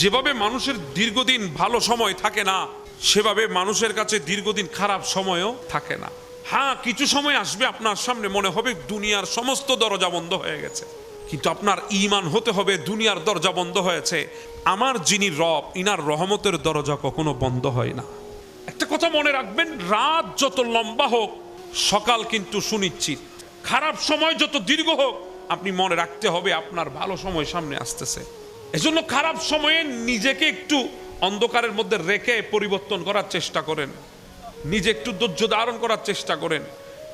যেভাবে মানুষের দীর্ঘদিন ভালো সময় থাকে না, সেভাবে মানুষের কাছে দীর্ঘদিন খারাপ সময়ও থাকে না। হ্যাঁ, কিছু সময় আসবে আপনার সামনে মনে হবে দুনিয়ার সমস্ত দরজা বন্ধ হয়ে গেছে, কিন্তু আপনার ঈমান হতে হবে দুনিয়ার দরজা বন্ধ হয়েছে, আমার যিনি রব ইনার রহমতের দরজা কখনো বন্ধ হয় না। একটা কথা মনে রাখবেন, রাত যত লম্বা হোক সকাল কিন্তু সুনিশ্চিত। খারাপ সময় যত দীর্ঘ হোক আপনি মনে রাখতে হবে আপনার ভালো সময় সামনে আসতেছে। এজন্য খারাপ সময়ে নিজেকে একটু অন্ধকারের মধ্যে রেখে পরিবর্তন করার চেষ্টা করেন, নিজে একটু ধৈর্য ধারণ করার চেষ্টা করেন,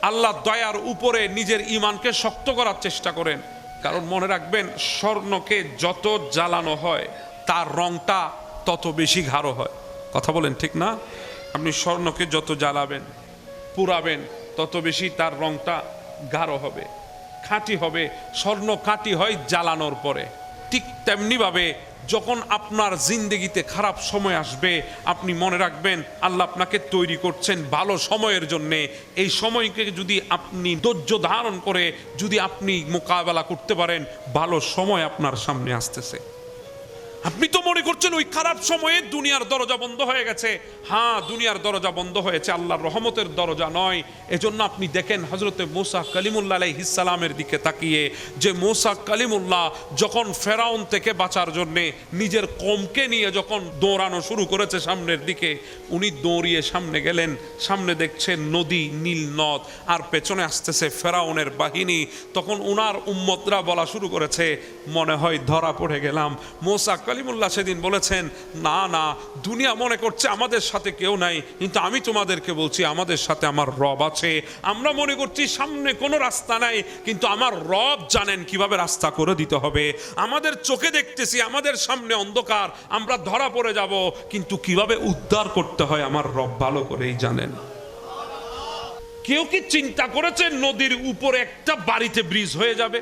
আল্লাহ দয়ার উপরে নিজের ঈমানকে শক্ত করার চেষ্টা করেন। কারণ মনে রাখবেন, স্বর্ণকে যত জ্বালানো হয় তার রংটা তত বেশি গাঢ় হয়। কথা বলেন ঠিক না? আপনি স্বর্ণকে যত জ্বালাবেন পুরাবেন তত বেশি তার রংটা গাঢ় হবে, খাঁটি হবে। স্বর্ণ খাঁটি হয় জ্বালানোর পরে। ঠিক তেমনিভাবে যখন আপনার জিন্দেগিতে খারাপ সময় আসবে আপনি মনে রাখবেন আল্লাহ আপনাকে তৈরি করছেন ভালো সময়ের জন্যে। এই সময়কে যদি আপনি ধৈর্য ধারণ করে যদি আপনি মোকাবেলা করতে পারেন, ভালো সময় আপনার সামনে আসতেছে। আপনি তো মনে করছেন ওই খারাপ সময়ে দুনিয়ার দরজা বন্ধ হয়ে গেছে। হ্যাঁ, দুনিয়ার দরজা বন্ধ হয়েছে, আল্লাহর রহমতের দরজা নয়। এজন্য আপনি দেখেন হযরতে মূসা কালিমুল্লাহ আলাইহিস সালামের দিকে তাকিয়ে, যে মূসা কালিমুল্লাহ যখন ফেরাউন থেকে বাঁচার জন্যে নিজের কওমকে নিয়ে যখন দৌড়ানো শুরু করেছে সামনের দিকে, উনি দৌড়িয়ে সামনে গেলেন, সামনে দেখছেন নদী, নীল নদ, আর পেছনে আসতেছে ফেরাউনের বাহিনী। তখন উনার উম্মতরা বলা শুরু করেছে, মনে হয় ধরা পড়ে গেলাম। মূসা কালিমুল্লাহ সেদিন বলেছেন, না না, দুনিয়া মনে করছে আমাদের সাথে কেউ নাই, কিন্তু আমি তোমাদেরকে বলছি আমাদের সাথে আমার রব আছে। আমরা মনে করছি সামনে কোনো রাস্তা নাই, কিন্তু আমার রব জানেন কিভাবে রাস্তা করে দিতে হবে। আমাদের চোখে দেখতেছি আমাদের সামনে অন্ধকার, আমরা ধরা পড়ে যাব, কিন্তু কিভাবে উদ্ধার করতে হয় আমার রব ভালো করেই জানেন। কেউ কি চিন্তা করেছে নদীর উপরে একটা বাড়িতে ব্রিজ হয়ে যাবে?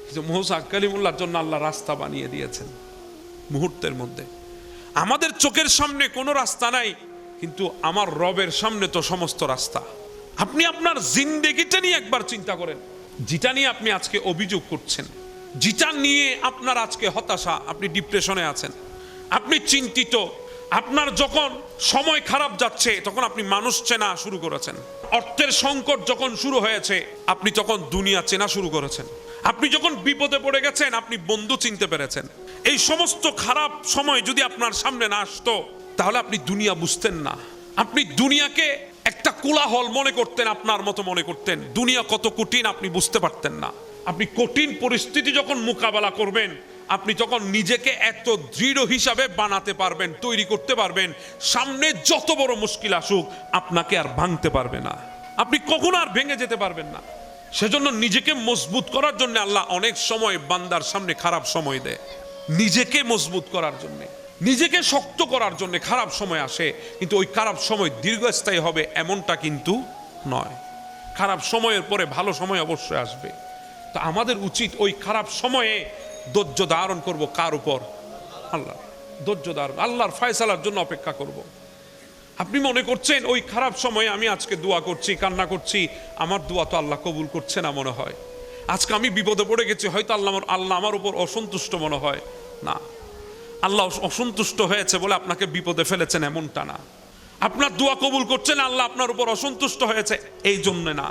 কিন্তু মূসা কালিমুল্লাহর জন্য আল্লাহ রাস্তা বানিয়ে দিয়েছেন মুহূর্তের মধ্যে। আমাদের চোখের সামনে কোনো রাস্তা নাই, কিন্তু আমার রবের সামনে তো সমস্ত রাস্তা। আপনি আপনার জিন্দেগিটা নিয়ে একবার চিন্তা করেন, যেটা নিয়ে আপনি আজকে অভিযোগ করছেন, যেটা নিয়ে আপনার আজকে হতাশা, আপনি ডিপ্রেশনে আছেন, আপনি চিন্তিত, আপনার যখন সময় খারাপ যাচ্ছে তখন আপনি মানুষ চেনা শুরু করেছেন, অর্থের সংকট যখন শুরু হয়েছে আপনি তখন দুনিয়া চেনা শুরু করেছেন, আপনি যখন বিপদে পড়ে গেছেন আপনি বন্ধু চিনতে পেরেছেন। এই সমস্ত খারাপ সময় যদি আপনার সামনে না আসতো তাহলে আপনি দুনিয়া বুঝতেন না। আপনি দুনিয়াকে একটা কোলাহল মনে করতেন, আপনার মতো মনে করতেন। দুনিয়া কত কঠিন আপনি বুঝতে পারতেন না। আপনি কঠিন পরিস্থিতি যখন মোকাবেলা করবেন আপনি তখন নিজেকে এত দৃঢ় হিসাবে বানাতে পারবেন, তৈরি করতে পারবেন, সামনে যত বড় মুশকিল আসুক আপনাকে আর ভাঙতে পারবে না, আপনি কখনো আর ভেঙে যেতে পারবেন না। সেজন্য নিজেকে মজবুত করার জন্য আল্লাহ অনেক সময় বান্দার সামনে খারাপ সময় দেয়, নিজেকে মজবুত করার জন্য, নিজেকে শক্ত করার জন্য খারাপ সময় আসে। কিন্তু ওই খারাপ সময় দীর্ঘস্থায়ী হবে এমনটা কিন্তু নয়। খারাপ সময়ের পরে ভালো সময় অবশ্যই আসবে। তো আমাদের উচিত ওই খারাপ সময়ে ধৈর্য ধারণ করব। কার উপর? আল্লাহ। ধৈর্য ধারণ, আল্লাহর ফয়সালার জন্য অপেক্ষা করব। আপনি মনে করছেন ওই খারাপ সময়ে আমি আজকে দোয়া করছি, কান্না করছি, আমার দোয়া তো আল্লাহ কবুল করছে না মনে হয়। আজকে আমি বিপদে পড়ে গেছি, হয়তো আল্লাহ আমার উপর অসন্তুষ্ট মনে হয়। না, আল্লাহ অসন্তুষ্ট হয়েছে বলে আপনাকে বিপদে ফেলেছেন এমনটা না। আপনার দোয়া কবুল করছেন, আল্লাহ আপনার উপর অসন্তুষ্ট হয়েছে এই জন্য না।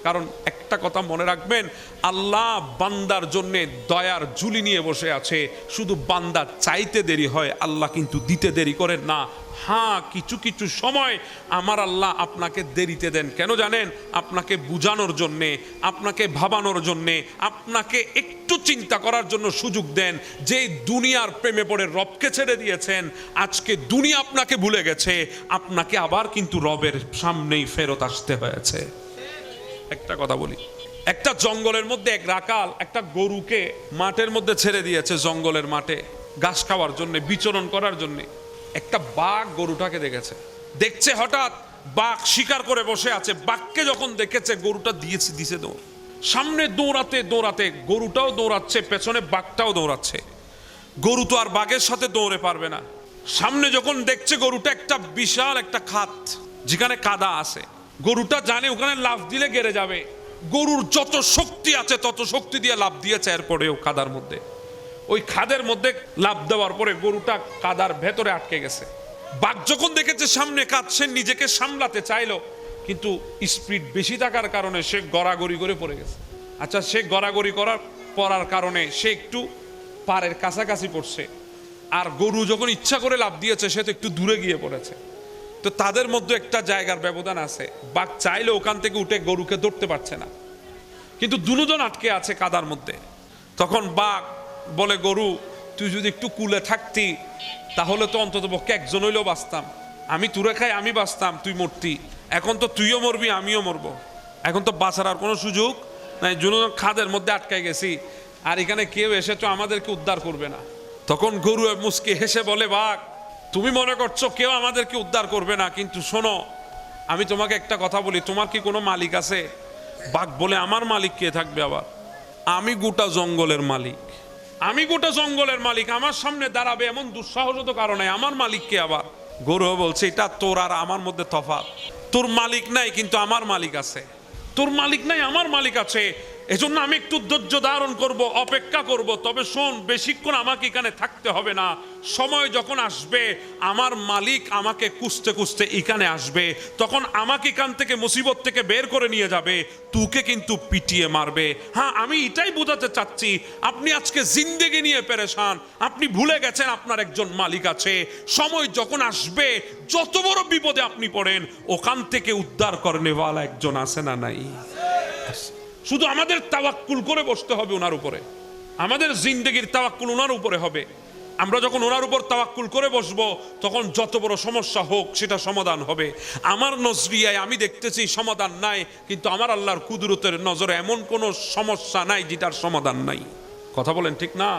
কারণ একটা কথা মনে রাখবেন, আল্লাহ বান্দার জন্য দয়ার ঝুলি নিয়ে বসে আছে। শুধু বান্দা চাইতে দেরি হয়, আল্লাহ কিন্তু দিতে দেরি করেন না। হ্যাঁ, কিছু কিছু সময় আমার আল্লাহ আপনাকে দেরিতে দেন, কেন জানেন? আপনাকে বুঝানোর জন্যে, আপনাকে ভাবানোর জন্যে, আপনাকে একটু চিন্তা করার জন্য সুযোগ দেন। যে দুনিয়ার প্রেমে পড়ে রবকে ছেড়ে দিয়েছেন, আজকে দুনিয়া আপনাকে ভুলে গেছে, আপনাকে আবার কিন্তু রবের সামনেই ফেরত আসতে হয়েছে। একটা কথা বলি, একটা জঙ্গলের মধ্যে এক রাখাল একটা গরুকে মাঠের মধ্যে ছেড়ে দিয়েছে, জঙ্গলের মাঠে ঘাস খাওয়ার জন্য, বিচরণ করার জন্য। একটা বাঘ গরুটাকে দেখছে, হঠাৎ বাঘ শিকার করে বসে আছে। বাঘকে যখন দেখেছে গরুটা দিছে দৌড়, সামনে দৌড়াতে দৌড়াতে গরুটাও দৌড়াচ্ছে, পেছনে বাঘটাও দৌড়াচ্ছে। গরু তো আর বাঘের সাথে দৌড়ে পারবে না। সামনে যখন দেখছে গরুটা একটা বিশাল একটা খাত, যেখানে কাদা আছে, গরুটা জানে ওখানে লাফ দিলে গেড়ে যাবে। গরুর যত শক্তি আছে তত শক্তি দিয়ে লাফ দিয়েছে, এরপরেও কাদার মধ্যে ওই খাদের মধ্যে লাফ দেওয়ার পরে গরুটা কাদার ভেতরে আটকে গেছে। বাঘ যখন দেখেছে সামনে কাদ, সে নিজেকে সামলাতে চাইলো, কিন্তু স্পিড বেশি থাকার কারণে সে গড়াগড়ি করে পড়ে গেছে। আচ্ছা, সে গড়াগড়ি পড়ার কারণে সে একটু পাড়ের কাছাকাছি পড়ছে, আর গরু যখন ইচ্ছা করে লাফ দিয়েছে সে তো একটু দূরে গিয়ে পড়েছে। তো তাদের মধ্যে একটা জায়গার ব্যবধান আছে। বাঘ চাইলে ওখান থেকে উঠে গরুকে ধরতে পারছে না, কিন্তু দুজন আটকে আছে কাদার মধ্যে। তখন বাঘ বলে, গরু তুই যদি একটু কুলে থাকতি তাহলে তো অন্তত পক্ষে একজন হইলেও বাঁচতাম। আমি তুরে খাই, আমি বাঁচতাম, তুই মরতি। এখন তো তুইও মরবি, আমিও মরবো। এখন তো বাঁচার আর কোনো সুযোগ নাই, দুজন খাদের মধ্যে আটকে গেছি, আর এখানে কেউ এসে তো আমাদেরকে উদ্ধার করবে না। তখন গরু মুচকি হেসে বলে, বাঘ তুমি মনে করছো কেউ আমাদেরকে উদ্ধার করবে না, কিন্তু শোনো আমি তোমাকে একটা কথা বলি, তোমার কি কোনো মালিক আছে? বাঘ বলে, আমার মালিক কে থাকবে আবার? আমি গোটা জঙ্গলের মালিক, আমি গোটা জঙ্গলের মালিক, আমার সামনে দাঁড়াবে এমন দুঃসাহসত কারণে আমার মালিক কে আবার? গরু বলছে, এটা তোর আর আমার মধ্যে তফাৎ। তোর মালিক নাই, কিন্তু আমার মালিক আছে। তোর মালিক নাই, আমার মালিক আছে। এজন্য আমি একটু ধৈর্য ধারণ করব, অপেক্ষা করব। তবে শোন, বেশিক্ষণ আমাকে এখানে থাকতে হবে না। সময় যখন আসবে আমার মালিক আমাকে খুঁজতে খুঁজতে এখানে আসবে, তখন আমাকে এখান থেকে মুসিবত থেকে বের করে নিয়ে যাবে, তোকে কিন্তু পিটিয়ে মারবে। হ্যাঁ, আমি এটাই বোঝাতে চাচ্ছি, আপনি আজকে জিন্দেগি নিয়ে পেরেশান, আপনি ভুলে গেছেন আপনার একজন মালিক আছে। সময় যখন আসবে, যত বড় বিপদে আপনি পড়েন, ওখান থেকে উদ্ধার করনেওয়ালা একজন আছে না নাই? শুধু আমাদের তাওয়াক্কুল করে বসতে হবে ওনার উপরে, আমাদের জিন্দেগির তাওয়াক্কুল ওনার উপরে হবে। আমরা যখন ওনার উপর তাওয়াক্কুল করে বসবো, তখন যত বড় সমস্যা হোক সেটা সমাধান হবে। আমার নজরিয়ায় আমি দেখতেছি সমাধান নাই, কিন্তু আমার আল্লাহর কুদরতের নজরে এমন কোনো সমস্যা নাই যেটার সমাধান নাই। কথা বলেন ঠিক না?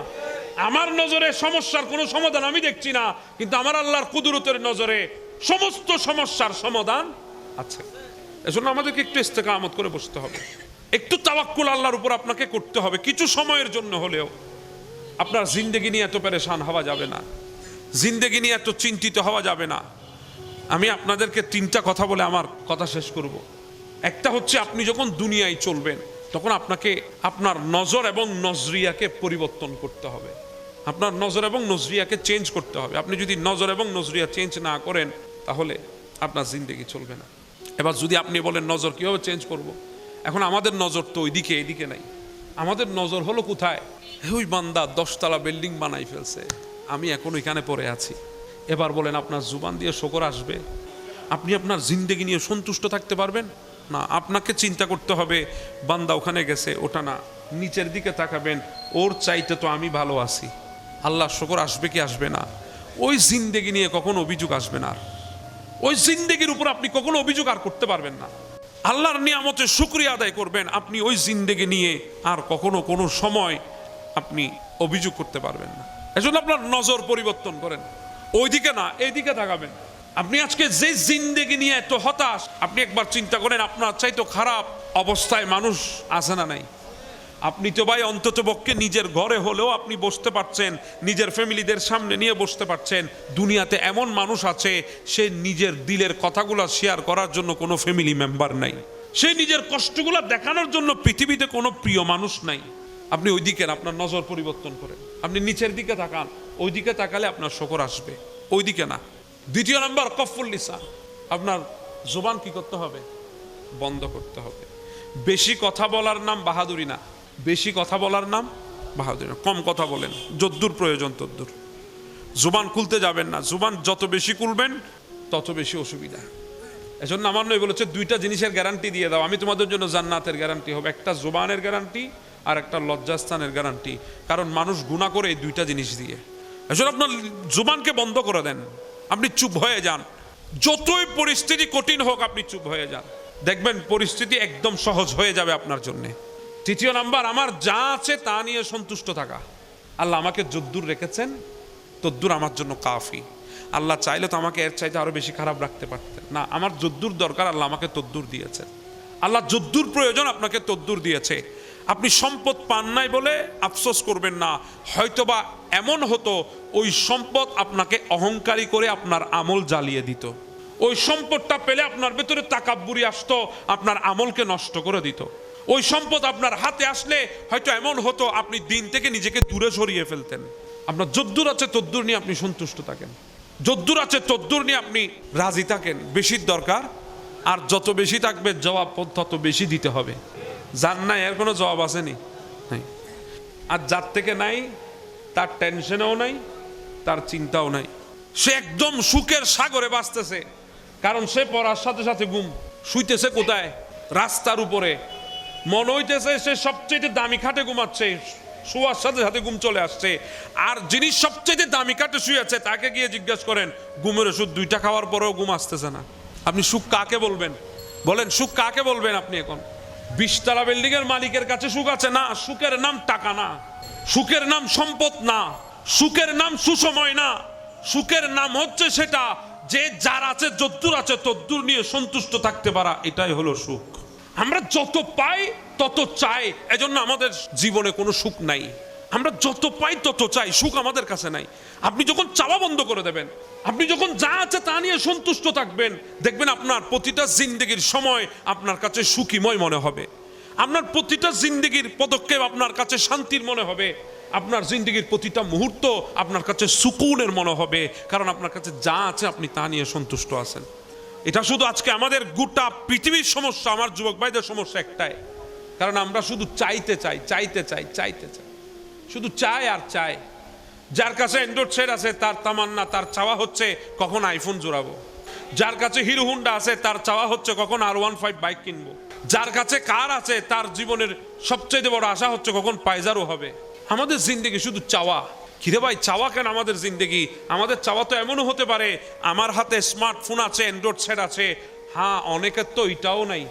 আমার নজরে সমস্যার কোনো সমাধান আমি দেখছি না, কিন্তু আমার আল্লাহর কুদরতের নজরে সমস্ত সমস্যার সমাধান আছে। এজন্য আমাদেরকে একটু ইস্তেকামত করে বসতে হবে, একটু তাওয়াক্কুল আল্লাহর উপর আপনাকে করতে হবে। কিছু সময়ের জন্য হলেও আপনার জিন্দেগি নিয়ে এত পেরেশান হওয়া যাবে না, জিন্দেগি নিয়ে এত চিন্তিত হওয়া যাবে না। আমি আপনাদেরকে তিনটা কথা বলে আমার কথা শেষ করব। একটা হচ্ছে, আপনি যখন দুনিয়ায় চলবেন তখন আপনাকে আপনার নজর এবং নজরিয়াকে পরিবর্তন করতে হবে। আপনার নজর এবং নজরিয়াকে চেঞ্জ করতে হবে। আপনি যদি নজর এবং নজরিয়া চেঞ্জ না করেন তাহলে আপনার জিন্দেগি চলবে না। এবার যদি আপনি বলেন নজর কীভাবে চেঞ্জ করব, এখন আমাদের নজর তো ওইদিকে, এদিকে নাই। আমাদের নজর হলো কোথায়? ওই বান্দা 10 তলা বিল্ডিং বানাই ফেলছে, আমি এখন ওইখানে পড়ে আছি। এবার বলেন আপনার জুবান দিয়ে শুকর আসবে? আপনি আপনার জিন্দেগি নিয়ে সন্তুষ্ট থাকতে পারবেন না। আপনাকে চিন্তা করতে হবে, বান্দা ওখানে গেছে, ওটা না, নিচের দিকে তাকাবেন, ওর চাইতে তো আমি ভালো আছি। আল্লাহ শুকর আসবে কি আসবে না? ওই জিন্দেগি নিয়ে কখনো অভিযোগ আসবে না। ওই জিন্দেগির উপর আপনি কখনো অভিযোগ আর করতে পারবেন না। আল্লাহর নিয়ামতের শুকরিয়া আদায় করবেন, আপনি ওই জিন্দেগি নিয়ে আর কখনো কোনো সময় আপনি অভিযোগ করতে পারবেন না। এজন্য আপনার নজর পরিবর্তন করেন, ওইদিকে না, এইদিকে তাকাবেন। আপনি আজকে যে জিন্দেগি নিয়ে এত হতাশ, আপনি একবার চিন্তা করেন আপনার চাইতে খারাপ অবস্থায় মানুষ আছে না নাই? আপনি তো ভাই অন্তত পক্ষে নিজের ঘরে হলেও আপনি বসতে পারছেন, নিজের ফ্যামিলিদের সামনে নিয়ে বসতে পারছেন। দুনিয়াতে এমন মানুষ আছে, সে নিজের দিলের কথাগুলো শেয়ার করার জন্য কোনো ফ্যামিলি মেম্বার নাই, সে নিজের কষ্টগুলো দেখানোর জন্য পৃথিবীতে কোনো প্রিয় মানুষ নাই। আপনি ওই দিকে আপনার নজর পরিবর্তন করেন, আপনি নিচের দিকে তাকান, ওই দিকে তাকালে আপনার শুকর আসবে, ওই দিকে না। দ্বিতীয় নাম্বার, কফুল লিসান, আপনার জবান কি করতে হবে? বন্ধ করতে হবে। বেশি কথা বলার নাম বাহাদুরি না, বেশি কথা বলার নাম বাহাদুরি না। কম কথা বলেন, যদ্দূর প্রয়োজন তদ্দূর। জুবান খুলতে যাবেন না, জুবান যত বেশি খুলবেন তত বেশি অসুবিধা। এজন্য আমার নয় বলেছে, দুইটা জিনিসের গ্যারান্টি দিয়ে দাও, আমি তোমাদের জন্য জান্নাতের গ্যারান্টি হবে। একটা জুবানের গ্যারান্টি আর একটা লজ্জাস্থানের গ্যারান্টি। কারণ মানুষ গুনাহ করে এই দুইটা জিনিস দিয়ে। এজন্য আপনার জুবানকে বন্ধ করে দেন, আপনি চুপ হয়ে যান। যতই পরিস্থিতি কঠিন হোক আপনি চুপ হয়ে যান, দেখবেন পরিস্থিতি একদম সহজ হয়ে যাবে আপনার জন্যে। তৃতীয় নাম্বার, আমার যা আছে তা নিয়ে সন্তুষ্ট থাকা। আল্লাহ আমাকে যদ্দূর রেখেছেন তদ্দূর আমার জন্য কাফি। আল্লাহ চাইলে তো আমাকে এর চাইতে আরো বেশি খারাপ রাখতে পারতেন না। আমার যদ্দূর দরকার আল্লাহ আমাকে তদ্দূর দিয়েছেন। আল্লাহ যদ্দূর প্রয়োজন আপনাকে তদ্দূর দিয়েছে। আপনি সম্পদ পান নাই বলে আফসোস করবেন না। হয়তোবা এমন হতো ওই সম্পদ আপনাকে অহংকারী করে আপনার আমল জ্বালিয়ে দিত। ওই সম্পদটা পেলে আপনার ভেতরে তাকাব্বুরি আসতো, আপনার আমলকে নষ্ট করে দিত। ওই সম্পদ আপনার হাতে আসলে হয়তো এমন হতো আপনি দিন থেকে নিজেকে দূরে সরিয়ে ফেলতেন। আপনার যদ্দূর আছে তদ্দূর নিয়ে আপনি সন্তুষ্ট থাকেন, যদ্দূর আছে তদ্দূর নিয়ে আপনি রাজি থাকেন। বেশির দরকার, আর যত বেশি থাকবে জবাব তত বেশি দিতে হবে। যার নাই এর কোনো জবাব আসেনি নাই। আর যার থেকে নাই তার টেনশনও নাই, তার চিন্তাও নাই। সে একদম সুখের সাগরে বাঁচতেছে, কারণ সে পড়ার সাথে সাথে ঘুম। শুইতেছে কোথায়? রাস্তার উপরে। মনে হইতেছে সে সবচেয়ে দামি খাটে ঘুমাচ্ছে, শোয়ার সাথে সাথে ঘুম চলে আসছে। আর যিনি সবচেয়ে দামি খাটে শুয়েছে তাকে গিয়ে জিজ্ঞেস করেন ঘুমের ওষুধ 2টা খাওয়ার পরেও ঘুম আসতেছে না। আপনি সুখ কাকে বলবেন? বলেন সুখ কাকে বলবেন আপনি? এখন 20 তলা বিল্ডিং এর মালিকের কাছে সুখ আছে না? সুখের নাম টাকা না, সুখের নাম সম্পদ না, সুখের নাম সুসময় না। সুখের নাম হচ্ছে সেটা যে যার আছে যদ্দূর আছে তদ্দূর নিয়ে সন্তুষ্ট থাকতে পারা, এটাই হলো সুখ। আমরা যত পাই তত চাই, এজন্য আমাদের জীবনে কোনো সুখ নাই। আমরা যত পাই তত চাই, সুখ আমাদের কাছে নাই। আপনি যখন চাওয়া বন্ধ করে দেবেন, আপনি যখন যা আছে তা নিয়ে সন্তুষ্ট থাকবেন, দেখবেন আপনার প্রতিটা জিন্দেগির সময় আপনার কাছে সুখীময় মনে হবে। আপনার প্রতিটা জিন্দেগির পদক্ষেপ আপনার কাছে শান্তির মনে হবে। আপনার জিন্দেগির প্রতিটা মুহূর্ত আপনার কাছে সুকুনের মনে হবে, কারণ আপনার কাছে যা আছে আপনি তা নিয়ে সন্তুষ্ট আছেন। এটা শুধু আজকে আমাদের গোটা পৃথিবীর সমস্যা, আমার যুবক ভাইদের সমস্যা একটাই, কারণ আমরা শুধু চাইতে চাই, চাইতে চাই, চাইতে চাই, শুধু চাই আর চাই। যার কাছে অ্যান্ড্রয়েড সেট আছে তার তামান্না, তার চাওয়া হচ্ছে কখন আইফোন জোড়াবো। যার কাছে হিরো হুন্ডা আছে তার চাওয়া হচ্ছে কখন R15 বাইক কিনবো। যার কাছে কার আছে তার জীবনের সবচেয়ে বড় আশা হচ্ছে কখন পায়জারও হবে। আমাদের জিন্দেগি শুধু চাওয়া। কিরে ভাই চাওয়া কেন আমাদের জিন্দেগি? আমাদের চাওয়া তো এমনও হতে পারে আমার হাতে স্মার্টফোন আছে, অ্যান্ড্রয়েড সেট আছে। হ্যাঁ, অনেকের তো এটাও নাই,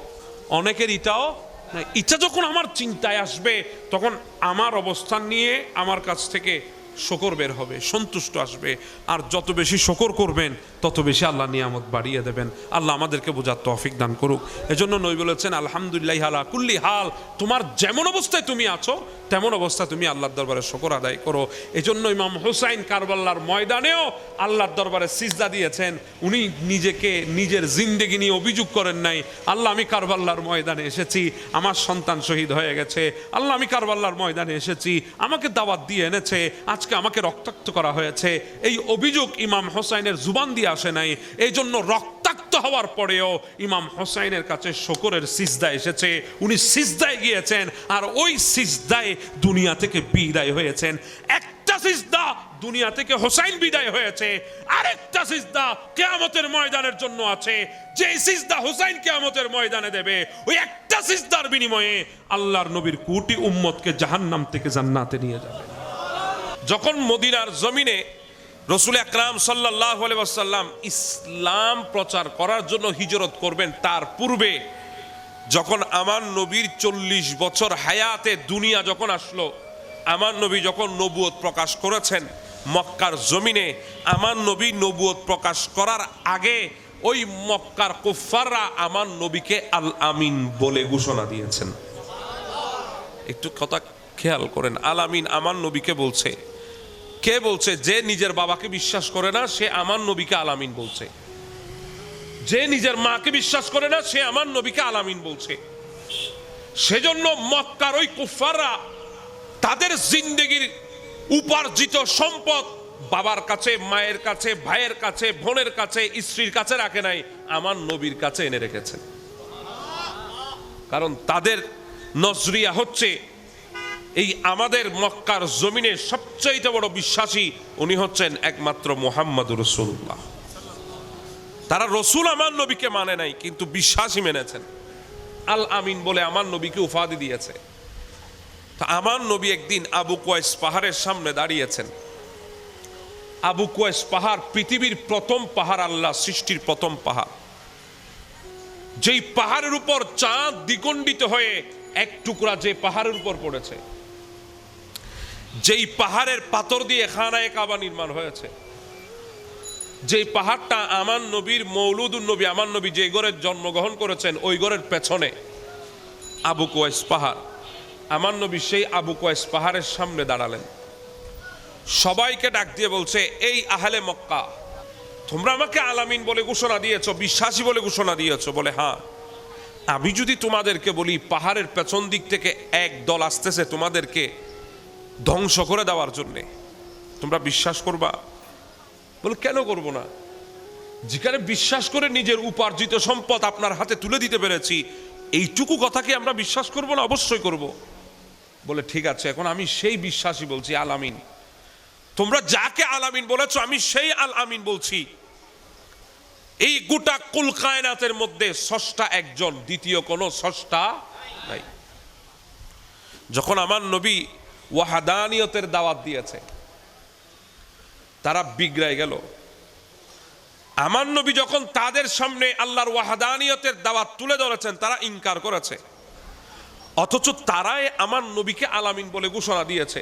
অনেকের এটাও নাই। ইচ্ছা যখন আমার চিন্তায় আসবে তখন আমার অবস্থান নিয়ে আমার কাছ থেকে শকর বের হবে, সন্তুষ্ট আসবে। আর যত বেশি শকর করবেন তত বেশি আল্লাহ নিয়ামত বাড়িয়ে দেবেন। আল্লাহ আমাদেরকে বোঝার তৌফিক দান করুক। এজন্য নবী বলেছেন আলহামদুলিল্লাহ আলা কুল্লি হাল, তোমার যেমন অবস্থায় তুমি আছো তেমন অবস্থায় তুমি আল্লাহর দরবারে শকর আদায় করো। এজন্য ইমাম হুসাইন কারবালার ময়দানেও আল্লাহর দরবারে সিজদা দিয়েছেন। উনি নিজেকে নিজের জিন্দেগি নিয়ে অভিযোগ করেন নাই, আল্লাহ আমি কারবালার ময়দানে এসেছি, আমার সন্তান শহীদ হয়ে গেছে, আল্লাহ আমি কারবালার ময়দানে এসেছি, আমাকে দাওয়াত দিয়ে এনেছে, আজকে আমাকে রক্তাক্ত করা হয়েছে, এই অভিযোগ ইমাম হোসাইনের জুবান দিয়ে আসে নাই। এই জন্য রক্তাক্ত হওয়ার পরেও ইমাম হোসাইনের কাছে শকরের সিজদা এসেছে। উনি সিজদায় গিয়েছেন আর ওই সিজদায় দুনিয়া থেকে বিদায় হয়েছেন। একটা সিজদা দুনিয়া থেকে হোসাইন বিদায় হয়েছে, আরেকটা সিজদা কিয়ামতের ময়দানের জন্য আছে। যে সিজদা হোসাইন কিয়ামতের ময়দানে দেবে, ওই একটা সিজদার বিনিময়ে আল্লাহর নবীর কোটি উম্মতকে জাহান্নাম থেকে জান্নাতে নিয়ে যাবে। যখন মদিনার জমিনে রসুল আকরাম সাল্লাল্লাহু আলাইহি ওয়াসাল্লাম ইসলাম প্রচার করার জন্য হিজরত করবেন, তার পূর্বে যখন আমার নবীর 40 বছর হায়াতে দুনিয়া যখন আসলো, আমার নবী যখন নবুয়ত প্রকাশ করেছেন মক্কার জমিনে, আমার নবী নবুয়ত প্রকাশ করার আগে ওই মক্কার কুফাররা আমার নবীকে আল আমিন বলে ঘোষণা দিয়েছেন। একটু কথা খেয়াল করেন, আল আমিন আমার নবীকে বলছে। কে বলছে? যে নিজের বাবাকে বিশ্বাস করে না সে আমার নবীকে আল আমিন বলছে। যে নিজের মাকে বিশ্বাস করে না সে আমার নবীকে আল আমিন বলছে। সেজন্য মক্কার ওই কুফাররা তাদের জিন্দেগির উপার্জিত সম্পদ বাবার কাছে, মায়ের কাছে, ভাইয়ের কাছে, বোনের কাছে, স্ত্রীর কাছে রাখে নাই, আমার নবীর কাছে এনে রেখেছেন। কারণ তাদের নজরিয়া হচ্ছে এই আমাদের মক্কার জমিনে সবচেয়ে বড় বিশ্বাসী উনি হচ্ছেন একমাত্র মুহাম্মদুর রাসূলুল্লাহ। তারা রসুল আমার নবীকে মানে নাই, কিন্তু বিশ্বাসী মেনেছেন। আল আমিন বলে আমার নবীকে উপাধি দিয়েছে। তা আমার নবী একদিন আবু কুয়াইস পাহাড়ের সামনে দাঁড়িয়েছেন। আবু কুয়াইস পাহাড় পৃথিবীর প্রথম পাহাড়, আল্লাহ সৃষ্টির প্রথম পাহাড়। যেই পাহাড়ের উপর চাঁদ দ্বিখণ্ডিত হয়ে এক টুকরা যে পাহাড়ের উপর পড়েছে, যেই পাহাড়ের পাথর দিয়ে খানায়ে কাবা নির্মাণ হয়েছে, যেই পাহাড়টা আমার নবীর মৌলুদুন নবী, আমার নবী যে ঘরের জন্মগ্রহণ করেছেন ওই ঘরের পেছনে আবু কুয়াইস পাহাড়। আমার নবী সেই আবু কুয়াইস পাহাড়ের সামনে দাঁড়ালেন, সবাইকে ডাক দিয়ে বলছে, এই আহলে মক্কা, তোমরা আমাকে আল আমিন বলে ঘোষণা দিয়েছো, বিশ্বাসী বলে ঘোষণা দিয়েছো। বলে হ্যাঁ। আমি যদি তোমাদেরকে বলি পাহাড়ের পেছন দিক থেকে এক দল আসতেছে তোমাদেরকে ধ্বংস করে দেওয়ার জন্যে, তোমরা বিশ্বাস করবা? বলে কেন করব না? যেখানে বিশ্বাস করে নিজের উপার্জিত সম্পদ আপনার হাতে তুলে দিতে পেরেছি, এইটুকু কথাকে আমরা বিশ্বাস করব না? অবশ্যই করব। বলে ঠিক আছে, এখন আমি সেই বিশ্বাসী বলছি, আল আমিন। তোমরা যাকে আল আমিন বলেছো আমি সেই আল আমিন বলছি। এই গোটা কুল কায়নাতের মধ্যে স্রষ্টা একজন, দ্বিতীয় কোনো স্রষ্টা নাই। যখন আমার নবী ওয়াহাদানিয়তের দাওয়াত দিয়েছে, তারা বিগড়ায় গেল। আমার নবী যখন তাদের সামনে আল্লাহর ওয়াহাদানিয়তের দাওয়াত তুলে ধরেছেন, তারা ইনকার করেছে। অথচ তারাই আমার নবীকে আলামিন বলে ঘোষণা দিয়েছে।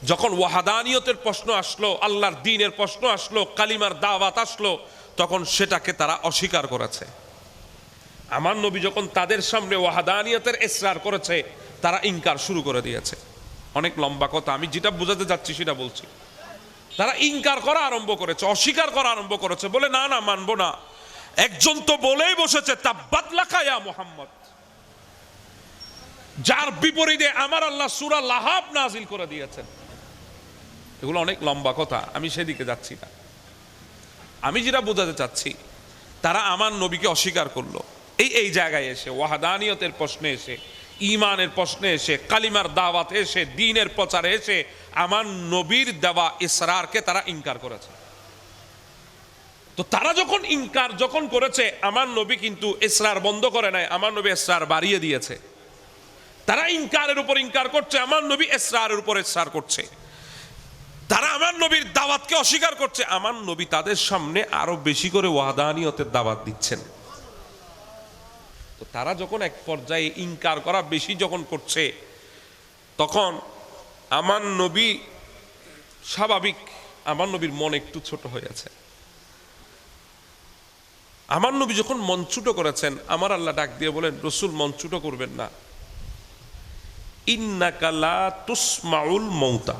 যখন ওয়াহাদানিয়তের প্রশ্ন আসলো, আল্লাহর দ্বীনের প্রশ্ন আসলো, কালিমার দাওয়াত আসলো, তখন সেটাকে তারা অস্বীকার করেছে। আমার নবী যখন তাদের সামনে ওয়াহাদানিয়তের ইসরার করেছে, তারা ইনকার শুরু করে দিয়েছে। অনেক লম্বা কথা, আমি যেটা বোঝাতে যাচ্ছি সেটা বলছি। তারা ইনকার করা আরম্ভ করেছে, অস্বীকার করা আরম্ভ করেছে, বলে না না, মানবো না। একজন তো বলেই বসেছে তাব্বাত লাকা ইয়া মুহাম্মদ, যার বিপরীতে আমার আল্লাহ সূরা লাহাব নাজিল করে দিয়েছেন। এগুলো অনেক লম্বা কথা, আমি সেদিকে যাচ্ছি না। আমি যেটা বোঝাতে চাচ্ছি, তারা আমার নবীকে অস্বীকার করলো। এই জায়গায় এসে, ওয়াহাদানিয়তের প্রশ্নে এসে, ঈমানের প্রশ্নে এসে, কালিমার দাওয়াতে এসে, দ্বীনের প্রচারে এসে আমার নবীর দেওয়া ইসরারকে তারা ইনকার করেছে। তো তারা যখন ইনকার করেছে, আমার নবী কিন্তু ইসরার বন্ধ করে নাই, আমার নবী ইসরার বাড়িয়ে দিয়েছে। তারা ইনকারের উপর ইনকার করছে, আমার নবী ইসরারের উপর ইসরার করছে। তারা আমার নবীর দাওয়াতকে অস্বীকার করছে, আমার নবী তাদের সামনে আরো বেশি করে ওয়াহাদানিয়তের দাওয়াত দিচ্ছেন। তো তারা যখন এক পর্যায়ে ইনকার করা বেশি যখন করছে, তখন আমার নবী স্বাভাবিক, আমার নবীর মন একটু ছোট হয়ে আছে। আমার নবী যখন মন ছোট করেছেন, আমার আল্লাহ ডাক দিয়ে বলেন, রসুল মন ছোট করবেন না। ইন্নাকা লা তুসমাউল মৌতা।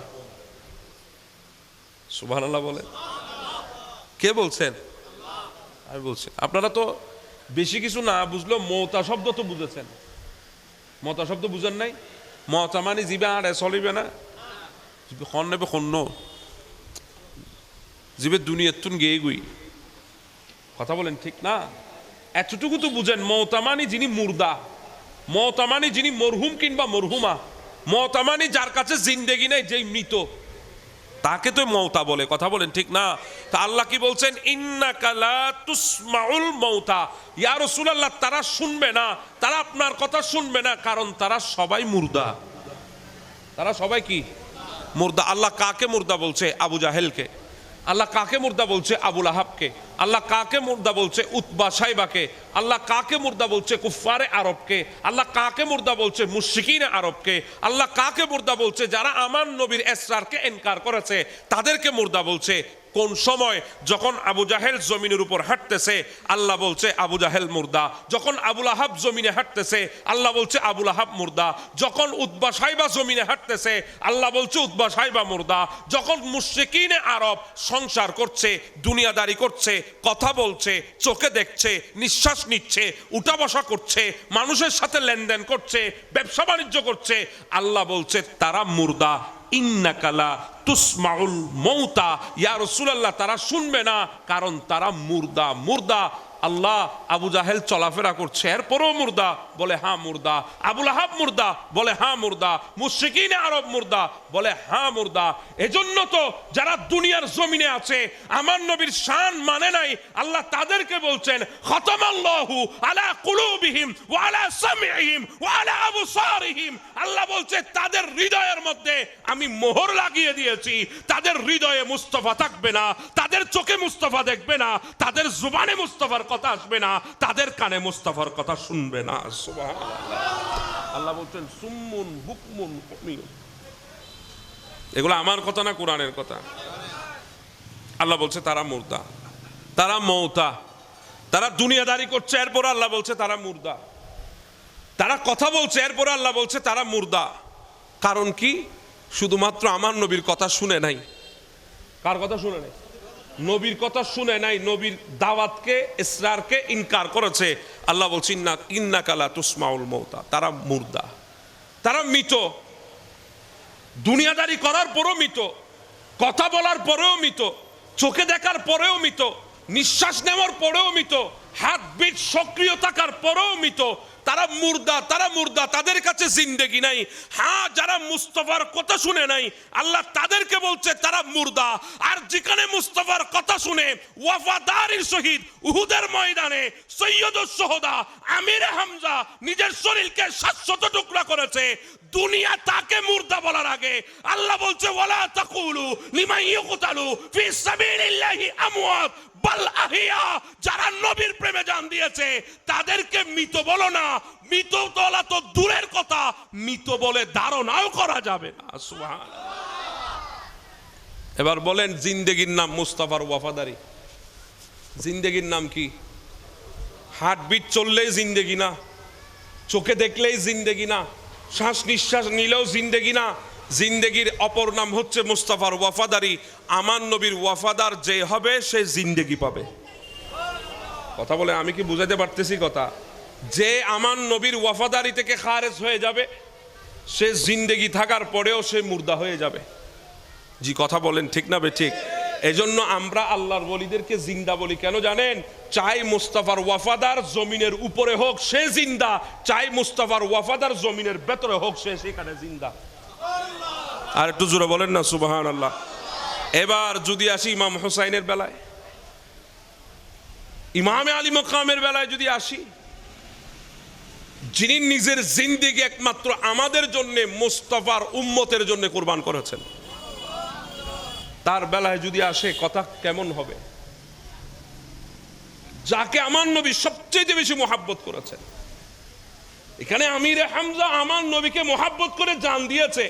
সুবহানাল্লাহ বলেন। কে বলছেন? আমি বলছি। আপনারা তো বেশি কিছু না বুঝলেও মৌতা শব্দ তো বুঝেছেন। মৌতা শব্দ বুঝেন নাই? মৌতা মানে জিবে আড়ে চলিবে না, খন নেবে খন্ন, জিবে দুনিয়ার তুন গেয়ে গুই। কথা বলেন ঠিক না? এতটুকু তো বুঝেন, মৌতা মানে যিনি মুর্দা, মৌতা মানে যিনি মরহুম কিংবা মরহুমা, মৌতা মানে যার কাছে জিন্দেগি নেই, যেই মৃত, তাকে তো মৌতা বলে। কথা বলেন ঠিক না? তা আল্লাহ কি বলছেন? ইন্নাকা লা তুসমাউল মৌতা। ইয়া রাসূলুল্লাহ, তারা শুনবে না, তারা আপনার কথা শুনবে না, কারণ তারা সবাই মুর্দা। তারা সবাই কি? মুর্দা। আল্লাহ কাকে মুর্দা বলছে? আবু জাহেলকে। আল্লাহ কাকে মুর্দা বলছে? আবু লাহাবকে। আল্লাহ কাকে মুর্দা বলছে? উতবা সাইবাকে। আল্লাহ কাকে মুর্দা বলছে? কুফারে আরবকে। আল্লাহ কাকে মুর্দা বলছে? মুশরিকিনে আরবকে। আল্লাহ কাকে মুর্দা বলছে? যারা আমার নবীর ইসরারকে ইনকার করেছে তাদেরকে মুর্দা বলছে। কোন সময়? যখন আবু জাহেল জমিনের উপর হাঁটতেছে, আল্লাহ বলছে আবু জাহেল মুর্দা। যখন আবু লাহাব জমিনে হাঁটতেছে, আল্লাহ বলছে আবু লাহাব মুর্দা। যখন উতবা সাইবা জমিনে হাঁটতেছে, আল্লাহ বলছে উতবা সাইবা মুর্দা। যখন মুশরিকিনে আরব সংসার করছে, দুনিয়াদারি করছে, কথা বলছে, চোখে দেখছে, নিঃশ্বাস নিচ্ছে, উঠা বসা করছে, মানুষের সাথে লেনদেন করছে, ব্যবসা বাণিজ্য করছে, আল্লাহ বলছে তারা মুর্দা। ইন্নাকা লা তুসমাউল মৌতা। ইয়া রাসূলুল্লাহ, তারা শুনবে না, কারণ তারা মুর্দা। মুর্দা। আল্লাহ, আবু জাহেল চলাফেরা করছে, এরপরও মুর্দা, বলে হ্যাঁ মুর্দা। আবু লাহাব মুর্দা, বলে হ্যাঁ মুর্দা। মুশরিকিনে আরব মুর্দা, বলে হ্যাঁ মুর্দা। এজন্য তো যারা দুনিয়ার জমিনে আছে, আমার নবীর শান মানে নাই, আল্লাহ তাদেরকে বলছেন খতামাল্লাহু আলা কুলুবিহিম ওয়া আলা সামিইহিম ওয়া আলা আবসারিহিম। আল্লাহ বলছে তাদের হৃদয়ের মধ্যে আমি মোহর লাগিয়ে দিয়েছি। তাদের হৃদয়ে মুস্তাফা থাকবে না, তাদের চোখে মুস্তাফা দেখবে না, তাদের জুবানে মুস্তাফার কথা আসবে না, তাদের কানে মুস্তাফার কথা শুনবে না। সুবহানাল্লাহ। আল্লাহ বলছেন সুম্মুন বুকমুন উমিয়ুন। এগুলো আমার কথা না, কোরআনের কথা। আল্লাহ বলছে তারা মুর্দা, তারা মৌতা। তারা দুনিয়াদারি করছে, এরপর আল্লাহ বলছে তারা মুর্দা। তারা কথা বলছে, এরপর আল্লাহ বলছে তারা মুর্দা। কারণ কি? শুধুমাত্র আমার নবীর কথা শুনে নাই। কার কথা শুনে নাই? নবীর কথা শুনে নাই, নবীর দাওয়াতকে ইসরারকে ইনকার করেছে। আল্লাহ বলছেন না ইন্নাকা লা তুসমাউল মৌতা, তারা মুর্দা, তারা মৃত, দুনিয়াদারি করার পরেও মৃত, কথা বলার পরেও মৃত, চোখে দেখার পরেও মৃত, নিঃশ্বাস নেওয়ার পরেও মৃত, হাত বিট সক্রিয় থাকার পরেও মৃত, তারা মুর্দা, তারা মুর্দা, তাদের কাছে জিন্দেগি নাই। হ্যাঁ, যারা মুস্তাফার কথা শুনে নাই আল্লাহ তাদেরকে বলছে তারা মুর্দা। আর যেখানে মুস্তাফার কথা শুনে ওয়াফাদারির শহীদ উহুদের ময়দানে সৈয়দুস শুহাদা আমির হামজা নিজের শরীরকে 700 টুকরা করেছে, দুনিয়া তাকে মুর্দা বলার আগে আল্লাহ বলছে ওয়ালা তাকুলু লিমান ইউকতালু ফি সাবিলিল্লাহি আমওয়াত বাল আহিয়া। যারা নবীর প্রেমে জান দিয়েছে তাদেরকে মৃত বলো না, মৃত বলা তো দূরের কথা, মৃত বলে ধারণাও করা যাবে না। সুবহানাল্লাহ। এবার বলেন জিন্দেগির নাম মুস্তাফার ওয়াফাদারি, জিন্দেগির নাম কি? হার্টবিট চললেই জিন্দেগি না, চোখে দেখলেই জিন্দেগি না, শ্বাস নিঃশ্বাস নিলেও জিন্দেগি না। জিন্দেগির অপর নাম হচ্ছে মুস্তাফার ওয়াফাদারি। আমার নবীর ওয়াফাদার যে হবে সে জিন্দেগি পাবে। কথা বলে আমি কি বুঝাতে পারতেছি কথা? যে আমার নবীর ওয়াফাদারি থেকে খারেজ হয়ে যাবে সে জিন্দেগি থাকার পরেও সে মুর্দা হয়ে যাবে। জি কথা বলেন ঠিক না বে ঠিক? এজন্য আমরা আল্লাহর ওলিদেরকে জিন্দা বলি কেন জানেন? চাই মুস্তাফার ওয়াফাদার জমিনের উপরে হোক সে জিন্দা, চাই মুস্তাফার ওয়াফাদার জমিনের ভেতরে হোক সে সেখানে জিন্দা। আর একটু জোরে বলেন না সুবহানাল্লাহ। এবার যদি আসি ইমাম হুসাইনের বেলায়, ইমামে আলী মাকামের বেলায় যদি আসি, যিনি নিজের জিন্দেগি একমাত্র আমাদের জন্য মুস্তাফার উম্মতের জন্য কুরবান করেছেন, তার বেলায় যদি আসে কথা কেমন হবে? যাকে আমার নবী সবচেয়ে বেশি মোহাব্বত করেছেন, এখানে আমির হামজা আমার নবীকে মোহাব্বত করে জান দিয়েছে,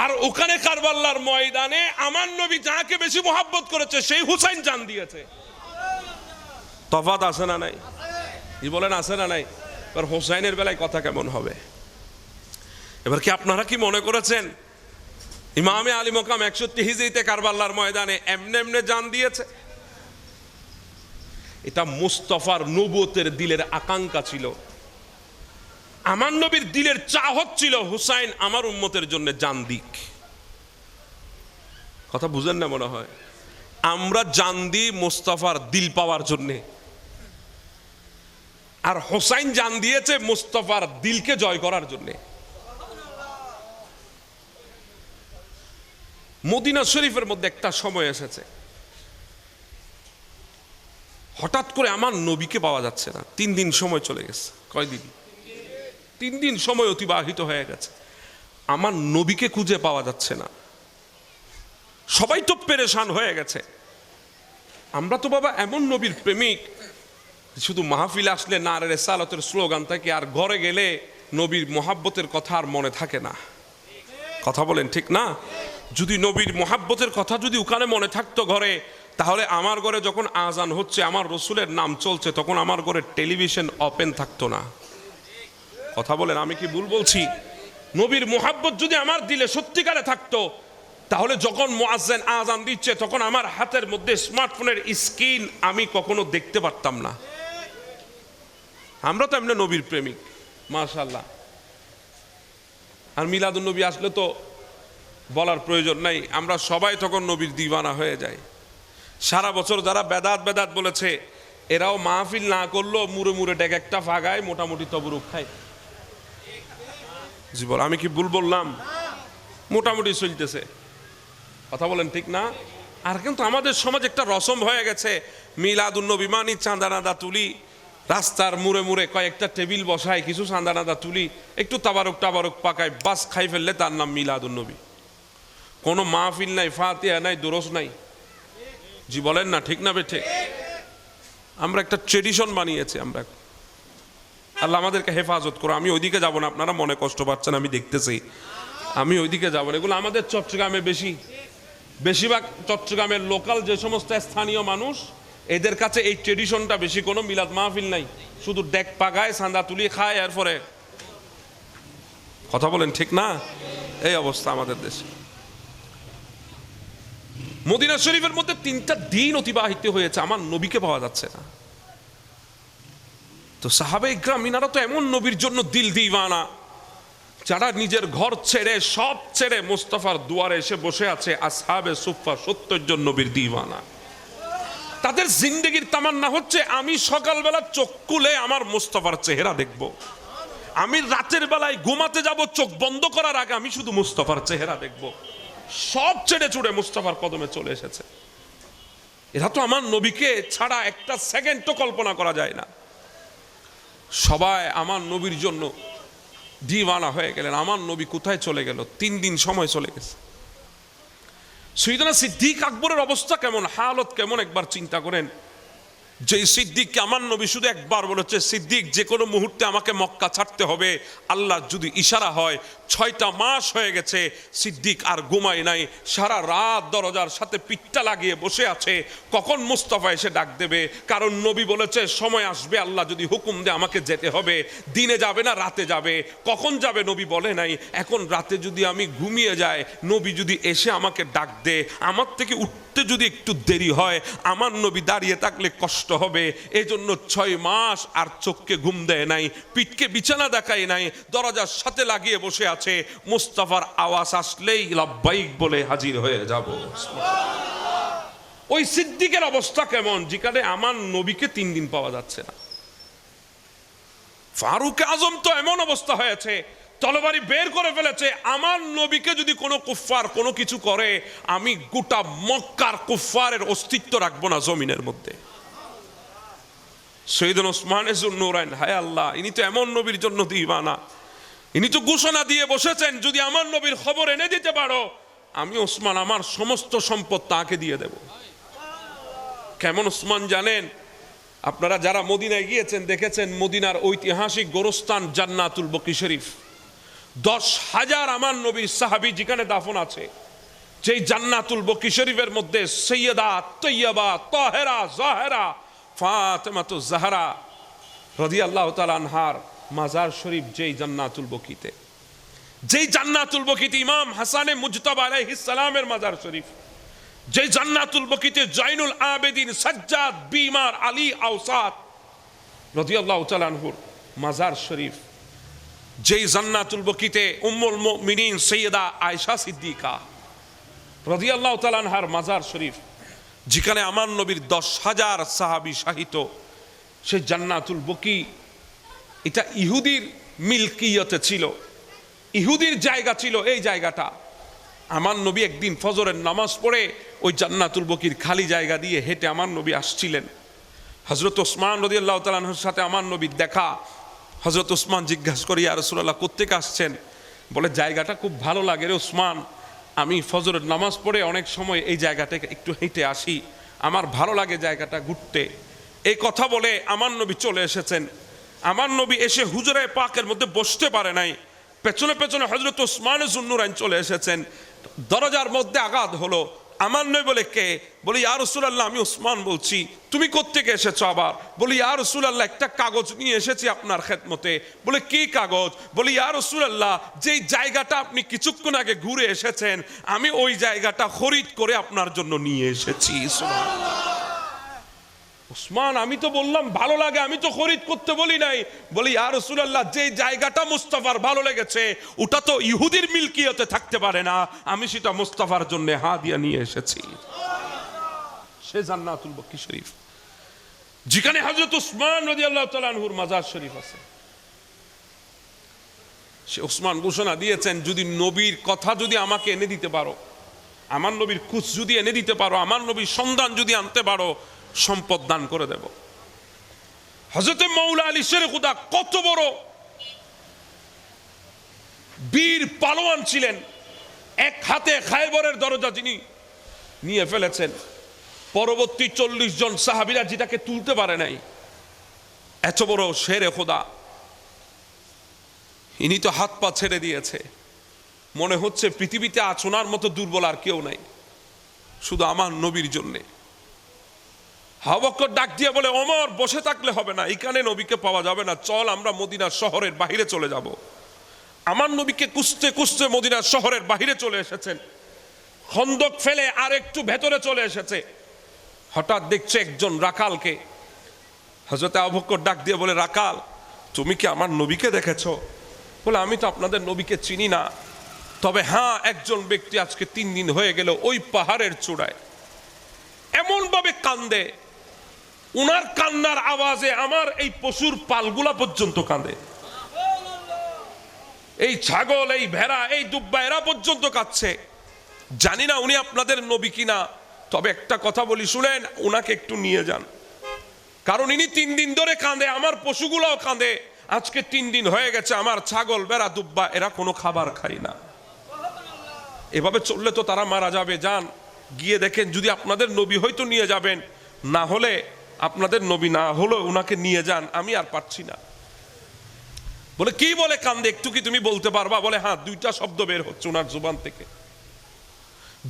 আর ওখানে কারবালার ময়দানে আমার নবী যাকে বেশি মোহাব্বত করেছে সেই হুসাইন জান দিয়েছে। তফাৎ আছে না নাই? কি বলেন আছে না নাই? এবার হুসাইনের বেলায় কথা কেমন হবে? এবার কি আপনারা কি মনে করেছেন ইমামে আলী মাকাম 61 হিজরিতে কারবালার ময়দানে এমনে এমনে জান দিয়েছে? এটা মুস্তাফার নবুয়তের দিলের আকাঙ্ক্ষা ছিল, আমার নবীর দিলের চাহত ছিল হুসাইন আমার উম্মতের জন্য জান দিক। কথা বুঝেন না মনে হয়? আমরা জান দিই মুস্তাফার দিল পাওয়ার জন্য, আর হুসাইন জান দিয়েছে মুস্তাফার দিলকে জয় করার জন্য। মদিনা শরীফের মধ্যে একটা সময় এসেছে হঠাৎ করে আমার নবীকে পাওয়া যাচ্ছে না। 3 দিন সময় চলে গেছে। কয়দিন? 3 দিন সময় অতিবাহিত হয়ে গেছে, আমার নবীকে খুঁজে পাওয়া যাচ্ছে না। সবাই তো পেরেশান হয়ে গেছে। আমরা তো বাবা এমন নবীর প্রেমিক, শুধু মাহফিল আসলে নারে রিসালাতের স্লোগান থাকে, আর ঘরে গেলে নবীর মোহাব্বতের কথা আর মনে থাকে না। কথা বলেন ঠিক না? যদি নবীর মোহাব্বতের কথা যদি ওখানে মনে থাকতো ঘরে, তাহলে আমার ঘরে যখন আজান হচ্ছে আমার রসুলের নাম চলছে তখন আমার ঘরে টেলিভিশন ওপেন থাকতো না। কথা বলেন আমি কি ভুল বলছি? নবীর মোহাব্বত যদি আমার দিলে সত্যিকারে থাকতো, তাহলে যখন মুয়াজ্জিন আজান দিচ্ছে তখন আমার হাতের মধ্যে স্মার্টফোনের স্ক্রিন আমি কখনো দেখতে পারতাম না। আমরা তো এমনি নবীর প্রেমিক মাশাআল্লাহ। আর মিলাদুন নবী আসলে তো বলার প্রয়োজন নাই, আমরা সবাই তখন নবীর দিওয়ানা হয়ে যাই। সারা বছর যারা বেদাত বেদাত বলেছে এরাও মাহফিল না করলো মুড়ে মুড়ে ডেক একটা ফাগায় মোটামুটি তবরুক খায়। জি বল, আমি কি ভুল বললাম? মোটামুটি চলতেছে। কথা বলেন ঠিক না? আর কিন্তু আমাদের সমাজ একটা রসম হয়ে গেছে, মিলাদুন নবী মানি চাঁদানাদা তুলি, রাস্তার মুড়ে মুড়ে কয়েকটা টেবিল বসায়, কিছু চাঁদানাদা তুলি, একটু তাবারক টাবারক পাকায়, বাস খাই ফেললে তার নাম মিলাদুন নবী। কোনো মাহফিল নাই, ফাতিহা নাই, দুরুস নাই। জি বলেন না ঠিক না বেঠে? আমরা একটা ট্রেডিশন বানিয়েছি আমরা। আল্লাহ আমাদেরকে হেফাজত করো। আমি ওইদিকে যাব না, আপনারা মনে কষ্ট পাচ্ছেন আমি দেখতেছি, আমি ওইদিকে যাব না। এগুলো আমাদের চট্টগ্রামে বেশিরভাগ চট্টগ্রামের লোকাল যে সমস্ত স্থানীয় মানুষ, এদের কাছে এই ট্রেডিশনটা বেশি। কোনো মিলাদ মাহফিল নাই, শুধু ডেক পাগায় চাঁদা তুলি খায়, এরপরে কথা বলেন ঠিক না? এই অবস্থা আমাদের দেশে। মদিনা শরীফের মধ্যে 3টা দিন অতিবাহিত হয়েছে, আমার নবীকে পাওয়া যাচ্ছে না। তো সাহাবে ইকরাম ইনারা তো এমন নবীর জন্য দিল দিওয়ানা, যারা নিজের ঘর ছেড়ে সব ছেড়ে মুস্তাফার দুয়ারে এসে বসে আছে। আসহাবে সুফা 70 জন নবীর দিওয়ানা। তাদের জিন্দেগির তামান্না হচ্ছে আমি সকালবেলা চোখ খুলে আমার মুস্তাফার চেহারা দেখব, আমি রাতের বেলায় ঘুমাতে যাব চোখ বন্ধ করার আগে আমি শুধু মুস্তাফার চেহারা দেখব। সব ছেড়ে ছুড়ে মুস্তাফার কদমে চলে এসেছে। এরা তো আমার নবীকে ছাড়া একটা সেকেন্ডও কল্পনা করা যায় না। সবাই আমার নবীর জন্য দিওয়ানা হয়ে গেলেন। আমার নবী কোথায় চলে গেল? 3 দিন সময় চলে গেছে। সৈয়দনা সিদ্দিক আকবরের অবস্থা কেমন, হালত কেমন একবার চিন্তা করেন। যে সিদ্দিককে আমার নবী শুধু একবার বলেছে, সিদ্দিক যে কোনো মুহূর্তে আমাকে মক্কা ছাড়তে হবে, আল্লাহ যদি ইশারা হয়। 6টা মাস হয়ে গেছে, সিদ্দিক আর ঘুমায় নাই, সারা রাত দরজার সাথে পিঠটা লাগিয়ে বসে আছে, কখন মুস্তাফা এসে ডাক দেবে। কারণ নবী বলেছে সময় আসবে, আল্লাহ যদি হুকুম দেয় আমাকে যেতে হবে, দিনে যাবে না রাতে যাবে। কখন যাবে নবী বলে নাই। এখন রাতে যদি আমি ঘুমিয়ে যাই, নবী যদি এসে আমাকে ডাক দে, আমার থেকে উঠতে যদি একটু দেরি হয়, আমার নবী দাঁড়িয়ে থাকলে কষ্ট হবে। এজন্য 6 মাস আর চোখকে ঘুম দেয় নাই, পিঠকে বিছানা দেখায় নাই, দরজার সাথে লাগিয়ে বসে আছে। মুস্তাফার আওয়াজ আসলেই লাব্বাইক বলে হাজির হয়ে যাব। ওই সিদ্দিকের অবস্থা কেমন, যেখানে আমার নবীকে 3 দিন পাওয়া যাচ্ছে না। ফারুক আজম তো এমন অবস্থা হয়েছে, তরবারি বের করে ফেলেছে। আমার নবীকে যদি কোনো কুফফার কোনো কিছু করে, আমি গোটা মক্কার কুফফারের অস্তিত্ব রাখবো না জমিনের মধ্যে। সৈয়দনা ওসমান যুন্নুরাইন, হায় আল্লাহ, ইনি তো এমন নবীর জন্য দিওয়ানা। ইনি তো ঘোষণা দিয়ে বসেছেন, যদি আমার নবীর খবর এনে দিতে পারো, আমি ওসমান আমার সমস্ত সম্পদ তাকে দিয়ে দেব। কেমন ওসমান জানেন? আপনারা যারা মদিনায় গিয়েছেন দেখেছেন, মদিনার ঐতিহাসিক গোরস্থান জান্নাতুল বকি শরীফ, 10,000 আমার নবীর সাহাবী যেখানে দাফন আছে। যেই জান্নাতুল বকি শরীফের মধ্যে সৈয়দা তৈয়বা তাহেরা জাহেরা ফাতেমাতুজ জাহরা রাদিয়াল্লাহু তাআলা আনহার মাজার শরীফ, যেই জান্নাতুল বকিতে, যেই জান্নাতুল বকিতে ইমাম হাসানে মুজতাবা আলাইহিস সালামের মাজার শরীফ, যেই জান্নাতুল বকিতে জয়নুল আবেদিন সাজ্জাদ বিমার আলী আওসাদ রাদিয়াল্লাহু তাআলা আনহুর মাজার শরীফ, যেই জান্নাতুল বকিতে উম্মুল মুমিনিন সৈয়দা আয়েশা সিদ্দিকা রাদিয়াল্লাহু তাআলা আনহার মাজার শরীফ, যেখানে আমার নবীর 10,000 সাহাবী শাহিত, সেই জান্নাতুল বকি এটা ইহুদির মিলকিয়তে ছিল, ইহুদির জায়গা ছিল। এই জায়গাটা আমার নবী একদিন ফজরের নামাজ পড়ে ওই জান্নাতুল বকির খালি জায়গা দিয়ে হেঁটে আমার নবী আসছিলেন। হযরত ওসমান রাদিয়াল্লাহু তাআলা আনহুর সাথে আমার নবীর দেখা। হযরত ওসমান জিজ্ঞাসা করি, ইয়া রাসূলুল্লাহ কোত্থেকে আসছেন? বলে, জায়গাটা খুব ভালো লাগে রে ওসমান, আমি ফজরের নামাজ পড়ে অনেক সময় এই জায়গাটাকে একটু হেঁটে আসি, আমার ভালো লাগে জায়গাটা ঘুরতে। এই কথা বলে আমার নবী চলে এসেছেন। আমার নবী এসে হুজুরে পাকের মধ্যে বসতে পারে নাই, পেছনে পেছনে হযরত ওসমান যুন্নুরাইন চলে এসেছেন। দরজার মধ্যে আঘাত হলো। আমার নবী বলে, কে? বলি, ইয়া রাসূলুল্লাহ আমি ওসমান বলছি। তুমি কোত্থেকে এসেছো? আবার বলি, ইয়া রাসূলুল্লাহ একটা কাগজ নিয়ে এসেছি আপনার খেদমতে। বলে, কি কাগজ? বলি, ইয়া রাসূলুল্লাহ যেই জায়গাটা আপনি কিছুক্ষণ আগে ঘুরে এসেছেন, আমি ওই জায়গাটা খরিদ করে আপনার জন্য নিয়ে এসেছি। ওসমান, আমি তো বললাম ভালো লাগে, আমি তো খরিদ করতে বলি নাই। বলি, ইয়া রাসূলুল্লাহ যেই জায়গাটা মুস্তাফার ভালো লেগেছে ওটা তো ইহুদির মিলকিয়তে থাকতে পারে না, আমি সেটা মুস্তাফার জন্য হাদিয়া নিয়ে এসেছি। সে জান্নাতুল বকি শরীফ, যেখানে হযরত ওসমান রাদিয়াল্লাহু তাআলা আনহুর মাজার শরীফ আছে। সে ওসমান ঘোষণা দিয়েছেন, যদি নবীর কথা যদি আমাকে এনে দিতে পারো, আমার নবীর খুঁজ যদি এনে দিতে পারো, আমার নবীর সন্ধান যদি আনতে পারো, সম্পদ দান করে দেব। হযরত মাওলা আলী শের খুদা কত বড় বীর পালোয়ান ছিলেন, এক হাতে খায়বরের দরজা যিনি নিয়ে ফেলেছেন। পরবর্তী 40 জন সাহাবীরা যেটাকে তুলতে পারে নাই, এত বড় শেরে খোদা, ইনি তো হাত পা ছেড়ে দিয়েছে। মনে হচ্ছে পৃথিবীতে আছোনার মতো দুর্বল আর কেউ নাই, শুধু আমার নবীর জন্যে। আবু বকর ডাক দিয়ে বলে, ওমর বসে থাকলে হবে না, এখানে নবীকে পাওয়া যাবে না, চল আমরা মদিনার শহরের বাহিরে চলে যাব। আমার নবীকে কুস্তে কুস্তে মদিনার শহরের বাহিরে চলে এসেছেন। খন্দক ফেলে আর একটু ভেতরে চলে এসেছে। হঠাৎ দেখছে একজন রাখালকে। হযরত আবু বকর ডাক দিয়ে বলে, রাখাল, তুমি কি আমার নবীকে দেখেছো? বলে, আমি তো আপনাদের নবীকে চিনি না, তবে হ্যাঁ, একজন ব্যক্তি আজকে 3 দিন হয়ে গেল ওই পাহাড়ের চূড়ায় এমন ভাবে কান্দে, উনার কান্নার আওয়াজে আমার এই পশুর পালগুলা পর্যন্ত কাঁদে, এই ছাগল, এই ভেড়া, এই দুব্বা, এরা পর্যন্ত কাঁদছে। জানি না উনি আপনাদের নবী কিনা, তবে একটা কথা বলি, শুনেন, উনাকে একটু নিয়ে যান, কারণ ইনি 3 দিন ধরে কাঁদে, আমার পশুগুলাও কাঁদে। আজকে 3 দিন হয়ে গেছে আমার ছাগল, ভেড়া, দুব্বা এরা কোনো খাবার খায় না। এভাবে চললে তো তারা মারা যাবে। যান, গিয়ে দেখেন, যদি আপনাদের নবী হয়তো নিয়ে যাবেন, না হলে আপনাদের নবী না হলে উনাকে নিয়ে যান, আমি আর পারছি না। বলে, কি বলে কান্দে, একটু কি তুমি বলতে পারবা? বলে, হ্যাঁ, 2টা শব্দ বের হচ্ছে ওনার জুবান থেকে,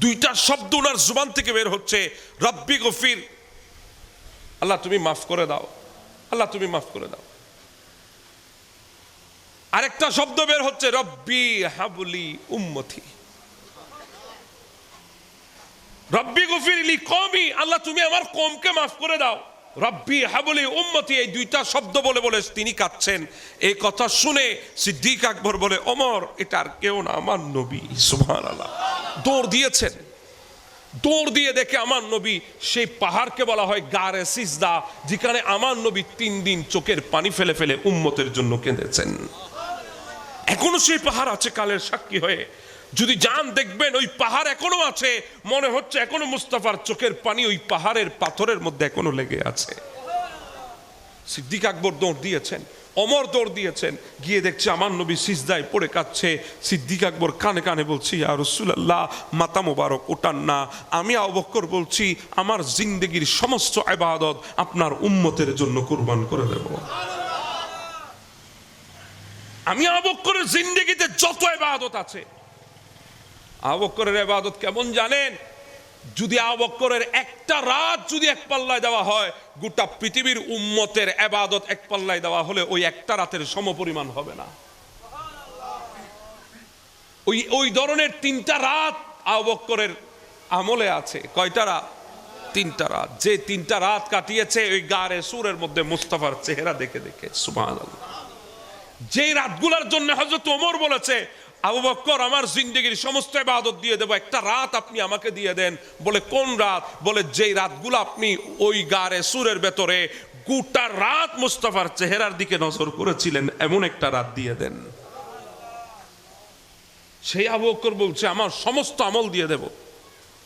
2টা শব্দ ওনার জুবান থেকে বের হচ্ছে, রব্বি গফির, আল্লাহ তুমি মাফ করে দাও, আল্লাহ তুমি মাফ করে দাও। আরেকটা শব্দ বের হচ্ছে, রব্বি হাবলি উম্মতি, রব্বি গফির লি কওমি, আল্লাহ তুমি আমার কওমকে মাফ করে দাও। রব্বি হাবলি উম্মতি, এই 2টা শব্দ বলে বলে তিনি কাঁদছেন। এই কথা শুনে সিদ্দিক আকবর বলে, ওমর, এটা আর কেউ না, আমার নবী। সুবহানাল্লাহ। দৌড় দিয়েছেন, দৌড় দিয়ে দেখে আমার নবী, সেই পাহাড়কে বলা হয় গারে সিজদা, যেখানে আমার নবী 3 দিন চোখের পানি ফেলে ফেলে উম্মতের জন্য কেঁদেছেন। এখনো সেই পাহাড় আছে কালের সাক্ষী হয়ে, যদি যান দেখবেন ওই পাহাড় এখনো আছে, মনে হচ্ছে এখনো মুস্তাফার চোখের পানি ওই পাহাড়ের পাথরের মধ্যে এখনো লেগে আছে। সিদ্দিক আকবর দৌড় দিয়েছেন, ওমর দৌড় দিয়েছেন, গিয়ে দেখছে আমার নবী সিজদায় পড়ে কাঁদছে। সিদ্দিক আকবর কানে কানে বলছি, ইয়া রাসূলুল্লাহ, মাথা মোবারক ওঠান না। আমি আবু বকর বলছি, আমার জিন্দেগির সমস্ত ইবাদত আপনার উম্মতের জন্য কুরবান করে দেব। আমি আবু বকরের জিন্দেগিতে যত ইবাদত আছে, আবু বকরের ইবাদত কেমন জানেন? যদি আবু বকরের একটা রাত যদি এক পাল্লায় দেওয়া হয়, গোটা পৃথিবীর উম্মতের ইবাদত এক পাল্লায় দেওয়া হলে ওই একটা রাতের সমপরিমাণ হবে না। ওই ধরনের 3টা রাত আবু বকরের আমলে আছে। কয়টা রাত? 3টা রাত। যে 3টা রাত কাটিয়েছে ওই গারে সুরের মধ্যে মুস্তাফার চেহারা দেখে দেখে। সুবহানাল্লাহ। যে রাতগুলোর জন্য হযরত ওমর বলেছে, আবু বকর, আমার জিন্দেগির সমস্ত ইবাদত দিয়ে দেব, একটা রাত আপনি আমাকে দিয়ে দেন। বলে, কোন রাত? বলে, যেই রাতগুলো আপনি ওই গারে সুরের ভেতরে গোটা রাত মুস্তাফার চেহারার দিকে নজর করেছিলেন, এমন একটা রাত দিয়ে দেন। সেই আবু বকর বলছে, আমার সমস্ত আমল দিয়ে দেব,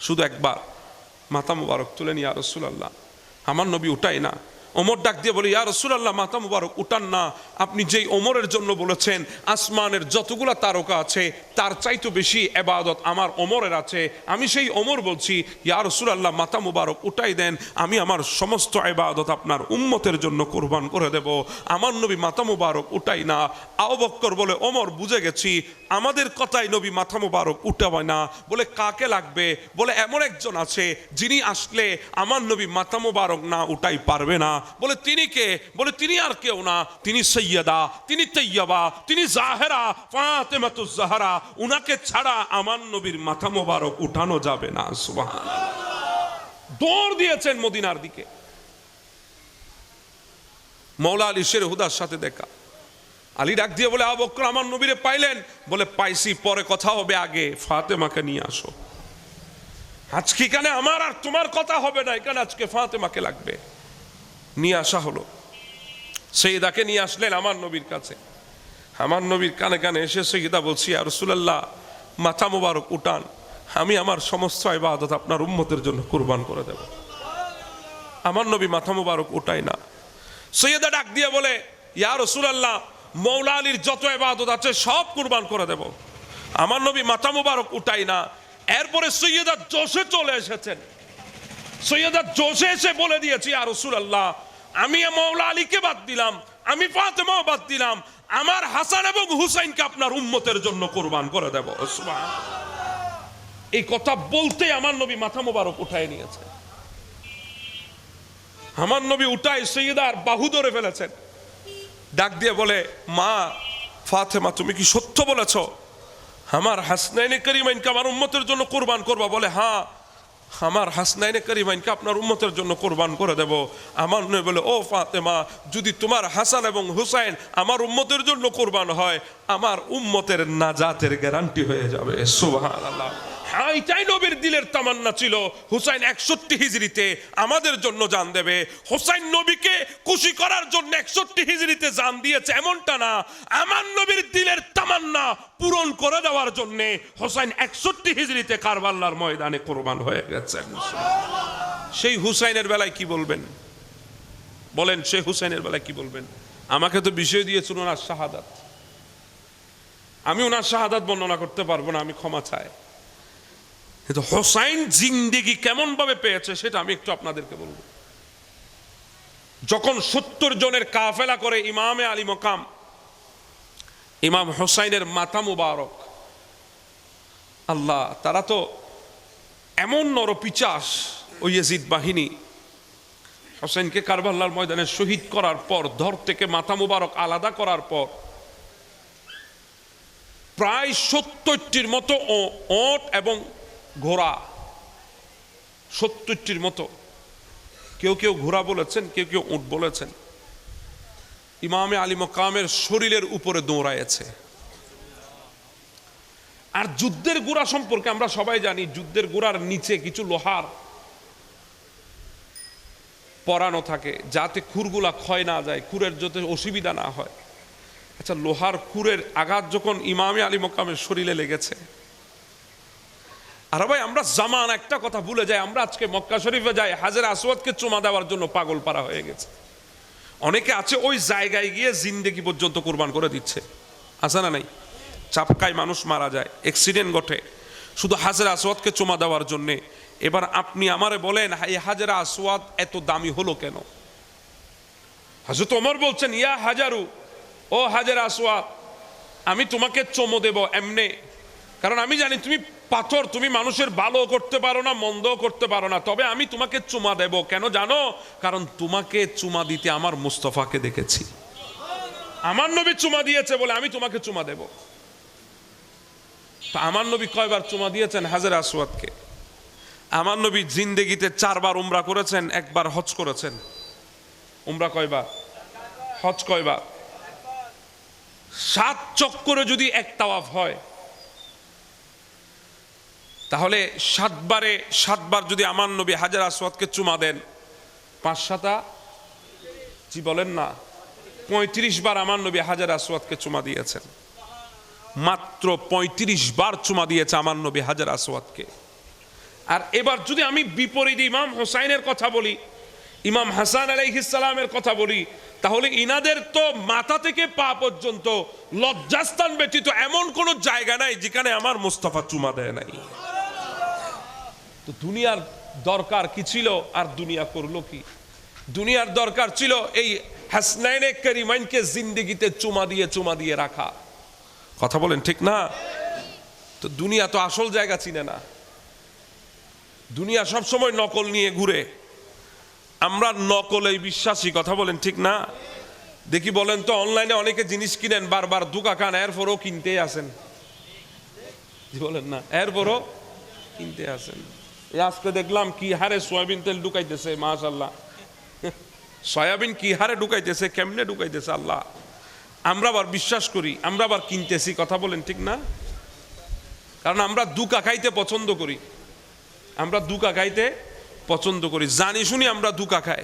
শুধু একবার মাথা মুবারক তুলে নিয়ে, ইয়া রাসূলুল্লাহ, আমার নবী উঠাই না। ওমর ডাক দিয়ে বলে, ইয়া রাসূলুল্লাহ, মাথা মুবারক উঠান না। আপনি যেই ওমরের জন্য বলেছেন, আসমানের যতগুলা তারকা আছে তার চাইতে বেশি ইবাদত আমার ওমরের আছে। আমি সেই ওমর বলছি, ইয়া রাসূলুল্লাহ, মাথা মুবারক উঠাই দেন, আমি আমার সমস্ত ইবাদত আপনার উম্মতের জন্য কুরবান করে দেব। আমার নবী মাথা মুবারক উঠাই না। আবু বকর বলে, ওমর, বুঝে গেছি, আমাদের কথাই নবী মাথা মুবারক উঠাবে না। বলে, কাকে লাগবে? বলে, এমন একজন আছে যিনি আসলে আমার নবী মাথা মুবারক না উঠাই পারবে না। বলে, তিনি কে? বলে, তিনি আর কেউ না, তিনি সৈয়দা, তিনি তৈয়বা, তিনি জাহেরা, ফাতেমাতুজ জাহরা। উনাকে ছাড়া আমার নবীর মাথা মোবারক উঠানো যাবে না। সুবহানাল্লাহ। দৌড় দিয়েছেন মদিনার দিকে। মওলা আলী শের হুদার সাথে দেখা। আলী ডাক দিয়ে বলে, আবু বকর, আমার নবীরে পাইলেন? বলে, পাইছি, পরে কথা হবে, আগে ফাতেমাকে নিয়ে আসো। আজকে এখানে আমার আর তোমার কথা হবে না, এখানে আজকে ফাতেমাকে লাগবে। নিয়ে আসা হলো, সৈয়দাকে নিয়ে আসলেন আমার নবীর কাছে। আমার নবীর কানে কানে এসে সৈয়দা বলছি, ইয়া রাসূলুল্লাহ, মাথা মুবারক উঠান, আমি আমার সমস্ত ইবাদত আপনার উম্মতের জন্য কুরবান করে দেব। আমার নবী মাথা মুবারক উঠায় না। সৈয়দা ডাক দিয়ে বলে, ইয়া রাসূলুল্লাহ, মওলা আলীর যত ইবাদত আছে সব কুরবান করে দেব। আমার নবী মাথা মুবারক উঠায় না। এরপরে সৈয়দা জোশে চলে এসেছেন। সৈয়দা জোশে এসে বলে দিয়েছি, ইয়া রাসূলুল্লাহ, আমি মওলা আলীকে বাদ দিলাম, আমি ফাতেমাও বাদ দিলাম, আমার হাসান এবং হুসাইনকে আপনার উম্মতের জন্য কুরবান করে দেব। সুবহানাল্লাহ। এই কথা বলতে আমার নবী মাথা মোবারক উঠায় নিয়েছে। আমার নবী উঠায় সৈয়দার বাহু ধরে ফেলেছেন। ডাক দিয়ে বলে, মা ফাতেমা, তুমি কি সত্য বলেছ? আমার হাসনাইনে কারিমাইনকে আমার উম্মতের জন্য কোরবান করবা? বলে হ্যাঁ, আমার হাসনাইনে কারিমাইনকে আপনার উম্মতের জন্য কোরবান করে দেব। আমার নবী বলে, ও ফাতেমা, যদি তোমার হাসান এবং হুসাইন আমার উম্মতের জন্য কোরবান হয়, আমার উম্মতের নাজাতের গ্যারান্টি হয়ে যাবে। সুবহানাল্লাহ। হ্যাঁ, এটাই নবীর দিলের তামান্না ছিল। হুসাইন 61 হিজরিতে আমাদের জন্য জান দেবে। হুসাইন নবীকে খুশি করার জন্য 61 হিজরিতে জান দিয়েছে এমনটা না, আমার নবীর দিলের তামান্না পূরণ করে দেওয়ার জন্য হুসাইন 61 হিজরিতে কারবালার ময়দানে কোরবান হয়ে গেছেন। সেই হুসাইনের বেলায় কি বলবেন বলেন? সেই হুসাইনের বেলায় কি বলবেন? আমাকে তো বিষয় দিয়েছিল ওনার শাহাদাত, আমি ওনার শাহাদাত বর্ণনা করতে পারবো না, আমি ক্ষমা চাই। কিন্তু হোসাইন জিন্দেগি কেমন ভাবে পেয়েছে সেটা আমি একটু আপনাদেরকে বলবো। যখন 70 জনের কাফেলা করে ইমামে আলী মকাম ইমাম হোসাইনের মাথা মুবারক, আল্লাহ, তারা তো এমন নরপিচাস ওই ইয়াজিদ বাহিনী, হোসেনকে কারবালার ময়দানে শহীদ করার পর, ধর থেকে মাথা মুবারক আলাদা করার পর প্রায় 70টির মতো ওট এবং ঘোড়া, 70টির মতো, কেউ কেউ ঘোড়া বলেছেন, কেউ কেউ উট বলেছেন, ইমামে আলী মকামের শরীরের উপরে দৌড়াইছে। আর যুদ্ধের ঘোড়া সম্পর্কে আমরা সবাই জানি, যুদ্ধের ঘোড়ার নিচে কিছু লোহার পরানো থাকে যাতে খুরগুলা ক্ষয় না যায়, খুরের যাতে অসুবিধা না হয়। আচ্ছা, লোহার খুরের আঘাত যখন ইমামে আলী মকামের শরীরে লেগেছে, আর ভাই আমরা জামান একটা কথা ভুলে যাই, আমরা আজকে মক্কা শরীফে যাই, হাজের আসওয়াদকে চুমা দেওয়ার জন্য পাগল পারা হয়ে গেছে। অনেকে আছে ওই জায়গায় গিয়ে জিন্দেগি পর্যন্ত কোরবান করে দিচ্ছে, আছে না নাই? চাপকায় মানুষ মারা যায়, অ্যাক্সিডেন্ট ঘটে শুধু হাজের আসওয়াদকে চুমা দেওয়ার জন্যে। এবার আপনি আমারে বলেন, এই হাজের আসওয়াদ এত দামি হলো কেন? হযরত ওমর বলছেন, ইয়া হাজারু, ও হাজের আসওয়াদ, আমি তোমাকে চুমো দেব এমনে, কারণ আমি জানি তুমি পাথর, তুমি মানুষের ভালো করতে পারো না, মন্দ করতে পারো না, তবে আমি তোমাকে চুমা দেব। কেন জানো? কারণ তোমাকে চুমা দিতে আমার মুস্তাফাকে দেখেছি, আমার নবী চুমা দিয়েছে বলে আমি তোমাকে চুমা দেব। তো আমার নবী কয়বার চুমা দিয়েছেন হাজের আসওয়াদকে? আমার নবী জিন্দেগিতে 4 বার উমরা করেছেন, 1 বার হজ করেছেন। উমরা কয়বার? হজ কয়বার? 7 চক্করে যদি 1 তাওয়াফ হয়, তাহলে 7 বার যদি আমার নবী হাজের আসওয়াদকে চুমা দেন, 5 7 জি বলেন না, 35 বার আমার নবী হাজের আসওয়াদকে চুমা দিয়েছেন। মাত্র 35 বার চুমা দিয়েছে আমার নবী হাজের আসওয়াদকে। আর এবার যদি আমি বিপরীত ইমাম হোসাইনের কথা বলি, ইমাম হাসান আলাইহিস সালামের কথা বলি, তাহলে ইনাদের তো মাথা থেকে পা পর্যন্ত লজ্জাস্থান ব্যতীত এমন কোন জায়গা নাই যেখানে আমার মুস্তাফা চুমা দেয় নাই। তো দুনিয়ার দরকার কি ছিল? আর দুনিয়া করলো কি? দুনিয়ার দরকার ছিল এই হাসনাইনে কারিমাইনকে জিন্দেগিতে চুমা দিয়ে রাখা। কথা বলেন ঠিক না? তো দুনিয়া তো আসল জায়গা চিনে না, দুনিয়া সব সময় নকল নিয়ে ঘুরে, আমরা নকলেই বিশ্বাসী। কথা বলেন ঠিক না? দেখি বলেন তো, অনলাইনে অনেকে জিনিস কিনেন, বারবার দুকা খান, এরপরও কিনতে আসেন, বলেন না, এরপরও কিনতে আসেন। আজকে দেখলাম কি হারে সয়াবিন তেল ঢুকাইতেছে, মাশাআল্লাহ, সয়াবিন কি হারে ঢুকাইতেছে, কেমনে ঢুকাইতেছে আল্লাহ। আমরা আবার বিশ্বাস করি, আমরা আবার কিনতেছি। কথা বলেন ঠিক না? কারণ আমরা দুকা খাইতে পছন্দ করি, আমরা দুকা খাইতে পছন্দ করি, জানি শুনি আমরা দুকা খাই,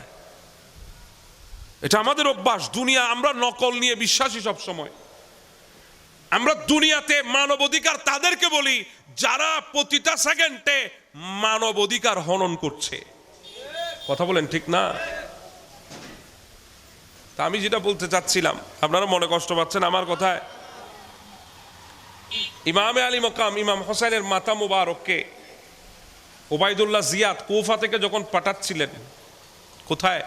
এটা আমাদের অভ্যাস। দুনিয়া, আমরা নকল নিয়ে বিশ্বাসী সব সময়। আমরা দুনিয়াতে মানবাধিকার তাদেরকে বলি যারা প্রতিটা সেকেন্ডে মানবাধিকার হনন করছে। কথা বলেন ঠিক না? তা আমি যেটা বলতে চাচ্ছিলাম, আপনারা মনে কষ্ট পাচ্ছেন আমার কথায়। ইমামে আলী মকাম ইমাম হোসেনের মাথা মুবারককে ওবায়দুল্লাহ জিয়াদ কুফা থেকে যখন পাঠাচ্ছিলেন, কোথায়?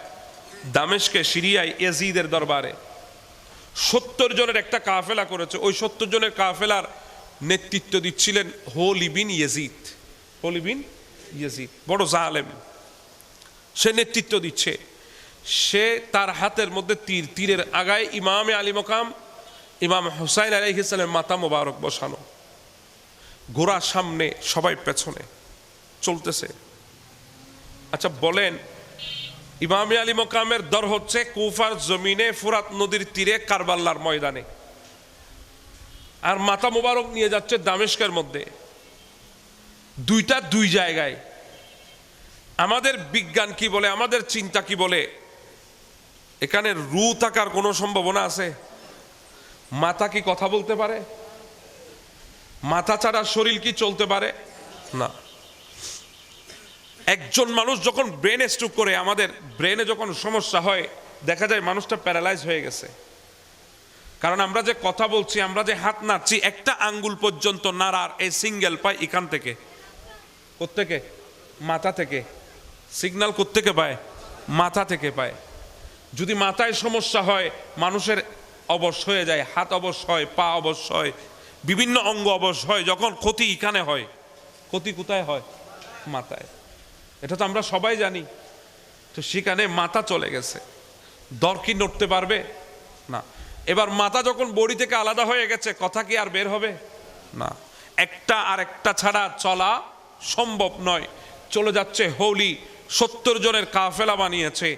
দামেশকে, সিরিয়ায়, ইয়াজিদের দরবারে 70 জনের একটা কাফেলা করেছে। ওই 70 জনের কাফেলার নেতৃত্ব দিচ্ছিলেন হোলি বিন ইয়াজিদ। হোলি বিন ইয়াজিদ বড় জালেম, সে নেতৃত্ব দিচ্ছে। সে তার হাতের মধ্যে তীরের আগায় ইমামে আলী মকাম ইমাম হুসাইন আলাইহিস সালামের মাথা মোবারক বসানো। ঘোড়া সামনে, সবাই পেছনে চলতেছে। আচ্ছা বলেন, ইমামে আলী মকামের দর হচ্ছে কুফার জমিনে, ফুরাত নদীর তীরে, কারবাল্লার ময়দানে, আর মাথা মোবারক নিয়ে যাচ্ছে দামেস্কের মধ্যে। দুইটা দুই জায়গায়। আমাদের বিজ্ঞান কি বলে, আমাদের চিন্তা কি বলে, এখানে রু থাকার কোনো সম্ভাবনা আছে? মাথা কি কথা বলতে পারে? মাথা ছাড়া শরীর কি চলতে পারে? না। একজন মানুষ যখন ব্রেন স্ট্রোক করে, আমাদের ব্রেনে যখন সমস্যা হয়, দেখা যায় মানুষটা প্যারালাইজ হয়ে গেছে। কারণ আমরা যে কথা বলছি, আমরা যে হাত নাড়ছি, একটা আঙ্গুল পর্যন্ত নাড়ার এই সিঙ্গেল পায় এখান থেকে। কোত্থেকে? মাথা থেকে। সিগন্যাল কোত্থেকে পায়? মাথা থেকে পায়। যদি মাথায় সমস্যা হয়, মানুষের অবশ হয়ে যায়, হাত অবশ হয়, পা অবশ হয়, বিভিন্ন অঙ্গ অবশ হয়। যখন ক্ষতি এখানে হয়, ক্ষতি কোথায় হয়? মাথায়। এটা তো আমরা সবাই জানি। তো সেখানে মাথা চলে গেছে, দর কি নড়তে পারবে? না। এবার মাথা যখন বডি থেকে আলাদা হয়ে গেছে, কথা কি আর বের হবে? না। একটা আর একটা ছাড়া চলা সম্ভব নয়। চলে যাচ্ছে হৌলি, 70 জনের কাফেলা বানিয়েছে।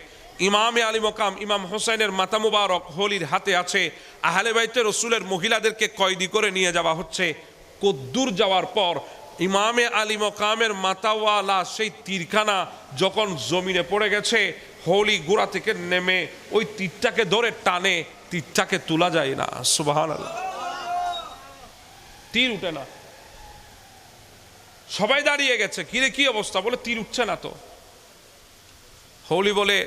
ইমামে আলী মকাম ইমাম হোসেনের মাথা মুবারক হোলির হাতে আছে। আহলে বাইতে রসুলের মহিলাদেরকে কয়েদি করে নিয়ে যাওয়া হচ্ছে। কদ্দুর যাওয়ার পর ইমামে আলী মকামের মাথাওয়ালা সেই তীরখানা যখন জমিনে পড়ে গেছে, হোলি গোড়া থেকে নেমে ওই তীরটাকে ধরে টানে, তীরটাকে তোলা যায় না। সুবহানাল্লাহ। তীর উঠে না। সবাই দাঁড়িয়ে গেছে, কিরে কি অবস্থা? বলে তীর উঠছে না তো। হোলি বলে,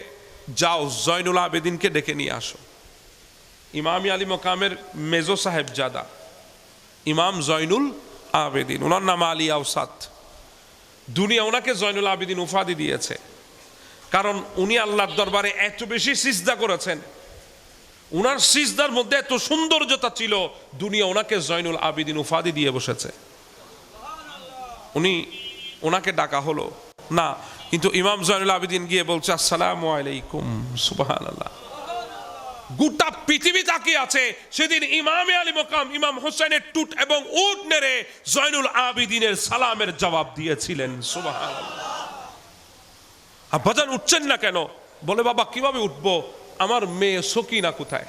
যাও জয়নুল আবেদিনকে ডেকে নিয়ে আসো। ইমামে আলী মকামের মেজো সাহেব জাদা ইমাম জয়নুল আবেদিন, ওনার নাম আলী আওসাত। দুনিয়া ওনাকে জয়নুল আবেদিন উপাধি দিয়েছে, কারণ উনি আল্লাহর দরবারে এত বেশি সিজদা করেছেন, উনার সিজদার মধ্যে এত সৌন্দর্যতা ছিল, দুনিয়া ওনাকে জয়নুল আবেদিন উপাধি দিয়ে বসেছে। ওনাকে ডাকা হলো না, কিন্তু ইমাম জয়নুল আবেদিন গিয়ে বলছে, আসসালামু আলাইকুম। সুবহানাল্লাহ। গোটা পৃথিবী তাকিয়ে আছে। সেদিন ইমামে আলী মকাম ইমাম হোসেনের টুট এবং উট নেড়ে জয়নুল আবেদিনের সালামের জবাব দিয়েছিলেন। সুবহানাল্লাহ। আব্বাজান উঠছেন না কেন? বলে, বাবা কিভাবে উঠবো, আমার মেয়ে সকিনা কোথায়?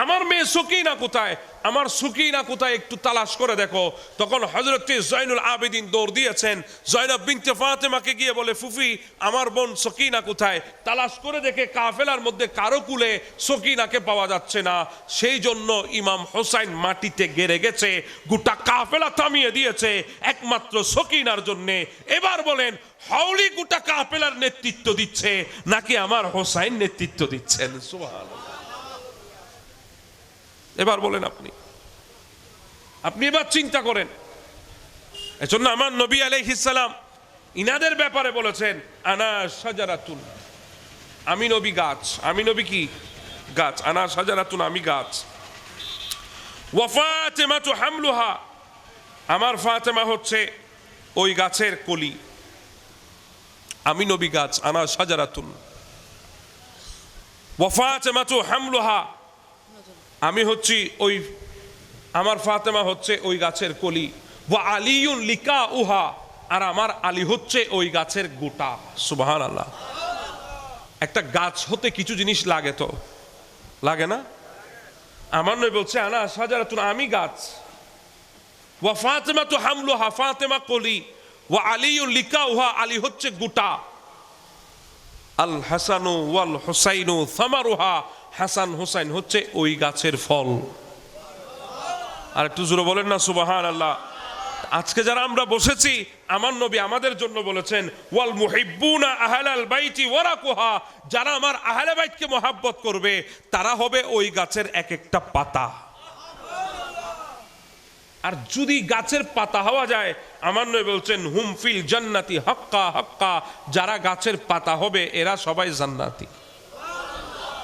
আমার মেয়ে সকিনা কোথায়? আমার সকিনা কোথায় একটু তালাশ করে দেখো। তখন হযরত জয়নুল আবেদিন দৌড় দিয়েছেন। জয়নব বিনতে ফাতেমাকে গিয়ে বলে, ফুফি আমার বোন সকিনা কোথায়? তালাশ করে দেখে কাফেলার মধ্যে কারো কুলে সকিনাকে পাওয়া যাচ্ছে না। সেই জন্য ইমাম হোসাইন মাটিতে গেড়ে গেছে, গোটা কাফেলা থামিয়ে দিয়েছে একমাত্র সকিনার জন্যে। এবার বলেন, হাওলি গোটা কাফেলার নেতৃত্ব দিচ্ছে নাকি আমার হোসাইন নেতৃত্ব দিচ্ছেন? সুবহানাল্লাহ। এবার বলেন আপনি এবার চিন্তা করেন। এজন্য আমার নবী আলাইহিস সালাম ইনাদের ব্যাপারে বলেছেন, আনা শাজারাতুন, আমি নবী গাছ। আমি নবী কি? গাছ। আনা শাজারাতুন, আমি গাছ। ওয়া ফাতিমাতু হামলুহা, আমার ফাতেমা হচ্ছে ওই গাছের কলি। আমি নবী গাছ, আনা শাজারাতুন। ওয়া ফাতিমাতু হামলুহা, আমি হচ্ছি ওই, আমার ফাতেমা হচ্ছে ওই গাছের কলি। ওয়া আলিয়ুন লিকা উহা, আর আমার আলী হচ্ছে ওই গাছের গোটা। সুবহানাল্লাহ। একটা গাছ হতে কিছু জিনিস লাগে, তো লাগে না? আমার নবী বলছে, আনা শাজারাতুন, আমি গাছ। ওয়া ফাতিমাতু হামলুহা, ফাতেমা কলি। ওয়া আলিয়ুন লিকা উহা, আলী হচ্ছে গোটা। আল হাসানু ওয়াল হুসাইনু সামারুহা, হাসান হুসাইন হচ্ছে ওই গাছের ফল। আর একটু জোরে বলেন না সুবহানাল্লাহ। আজকে যারা আমরা বসেছি, আমার নবী আমাদের জন্য বলেছেন, ওয়াল মুহিব্বুনা আহলাল বাইতি ওয়ারাকুহা, যারা আমার আহলে বাইতকে মহব্বত করবে তারা হবে ওই গাছের এক একটা পাতা। আর যদি গাছের পাতা হওয়া যায়, আমার নবী বলছেন, হুম ফিল জান্নাতি হাক্কা হাক্কা, যারা গাছের পাতা হবে এরা সবাই জান্নাতি।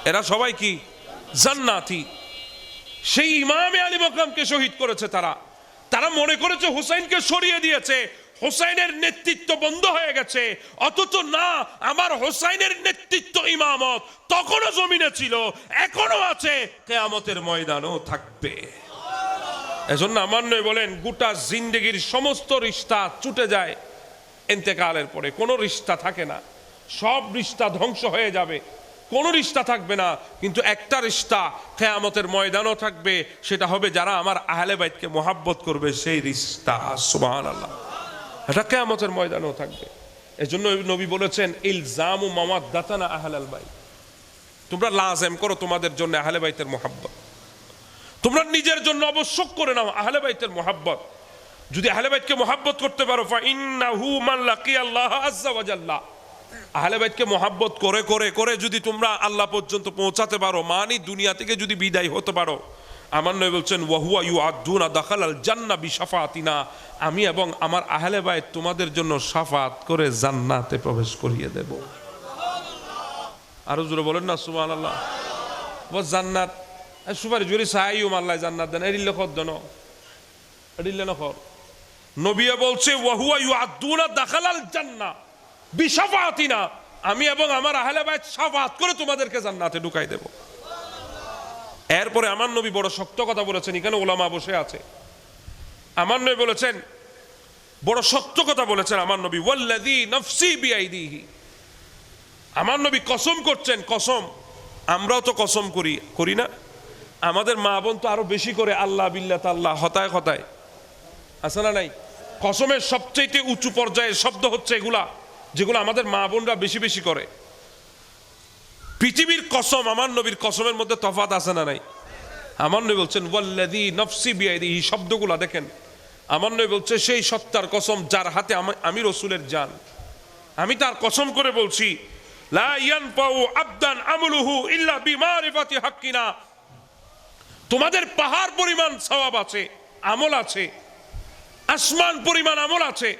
এরা সবাই কি? জান্নাতি। সেই ইমামে আলী মকামকে শহীদ করেছে তারা মনে করেছে হুসাইনকে সরিয়ে দিয়েছে, হুসাইনের নেতৃত্ব বন্ধ হয়ে গেছে। অথচ না, আমার হুসাইনের নেতৃত্ব ইমামত তখনও জমিনে ছিল, এখনো আছে, কিয়ামতের ময়দানও থাকবে। এজন্য আমার নয় বলেন গোটা জিন্দেগির সমস্ত রিশতা ছুটে যায় ইন্তেকালের পরে, কোনো রিশতা থাকে না, সব রিশতা ধ্বংস হয়ে যাবে, কোনো রিশতা থাকবে না। কিন্তু একটা রিশতা কিয়ামতের ময়দানও থাকবে, সেটা হবে যারা আমার আহলে বাইতকে মোহাব্বত করবে, সেই রিশতা। সুবহানাল্লাহ, এটা কিয়ামতের ময়দানও থাকবে। এজন্য নবী বলেছেন ইলজামু মাওয়াদ্দাতানা আহলাল বাইত, তোমরা লাজেম করো তোমাদের জন্য আহলে বাইতের মোহাব্বত, তোমরা নিজের জন্য আবশ্যক করে নাও আহলে বাইতের মোহাব্বত। যদি আহলে বাইতকে মোহাব্বত করতে পারো, ফা ইন্নাহু মান লাকিয়াল্লাহ আযজা ওয়া জাল্লা, আহলে বাইতকে মোহাব্বত করে করে করে যদি তোমরা আল্লাহ পর্যন্ত পৌঁছাতে পারো, মানে দুনিয়া থেকে যদি বিদায় হতে পারো, আমার নবী বলছেন ওয়া হুয়া ইউআদ্দুনা দাখালাল জান্নাহ বিশাফাতিনা, আমি এবং আমার আহলে বাইত তোমাদের জন্য শাফাত করে জান্নাতে প্রবেশ করিয়ে দেব। আরো জোরে বলেন না সুবহানাল্লাহ। ও জান্নাত সুপারি জুরি সাইয়ুম আল্লাহ জান্নাত দেন, এরিল খদ দেন, এরিল না খর। নবী বলছে ওয়া হুয়া ইউআদ্দুনা দাখালাল জান্নাহ বিশাফাতিনা, আমি এবং আমার আহলে বাইত শাফাত করে তোমাদেরকে জান্নাতে ঢুকাই দেব। এরপরে আমার নবী বড় শক্ত কথা বলেছেন, এখানে ওলামা বসে আছে, আমার নবী বলেছেন বড় শক্ত কথা বলেছেন আমার নবী, ওয়াল্লাযী নাফসি বিআইদিহি, আমার নবী কসম করছেন, কসম আমরাও তো কসম করি না, আমাদের মা বোন তো আরো বেশি করে আল্লাহ বিল্লাহ তাল্লাহ হতায় হতায়, আছে না নাই? কসমের সবচেয়ে উঁচু পর্যায়ের শব্দ হচ্ছে এগুলা, যেগুলো আমাদের মা বোনরা বেশি বেশি করে। পৃথিবীর কসম আমার নবীর কসমের মধ্যে তফাৎ আছে না নাই? আমার নবী বলছেন ওয়াল্লাযী নাফসি বিয়াদিহি, শব্দগুলা দেখেন, আমার নবী বলছে সেই সত্তার কসম যার হাতে আমি রাসূলের জান, আমি তার কসম করে বলছি, লা ইয়ানফাউ আবদান আমলুহু ইল্লা বিমারিফাতি হাক্কিনা, তোমাদের পাহাড় পরিমাণ সওয়াব আছে, আমল আছে, আসমান পরিমাণ আমল আছে,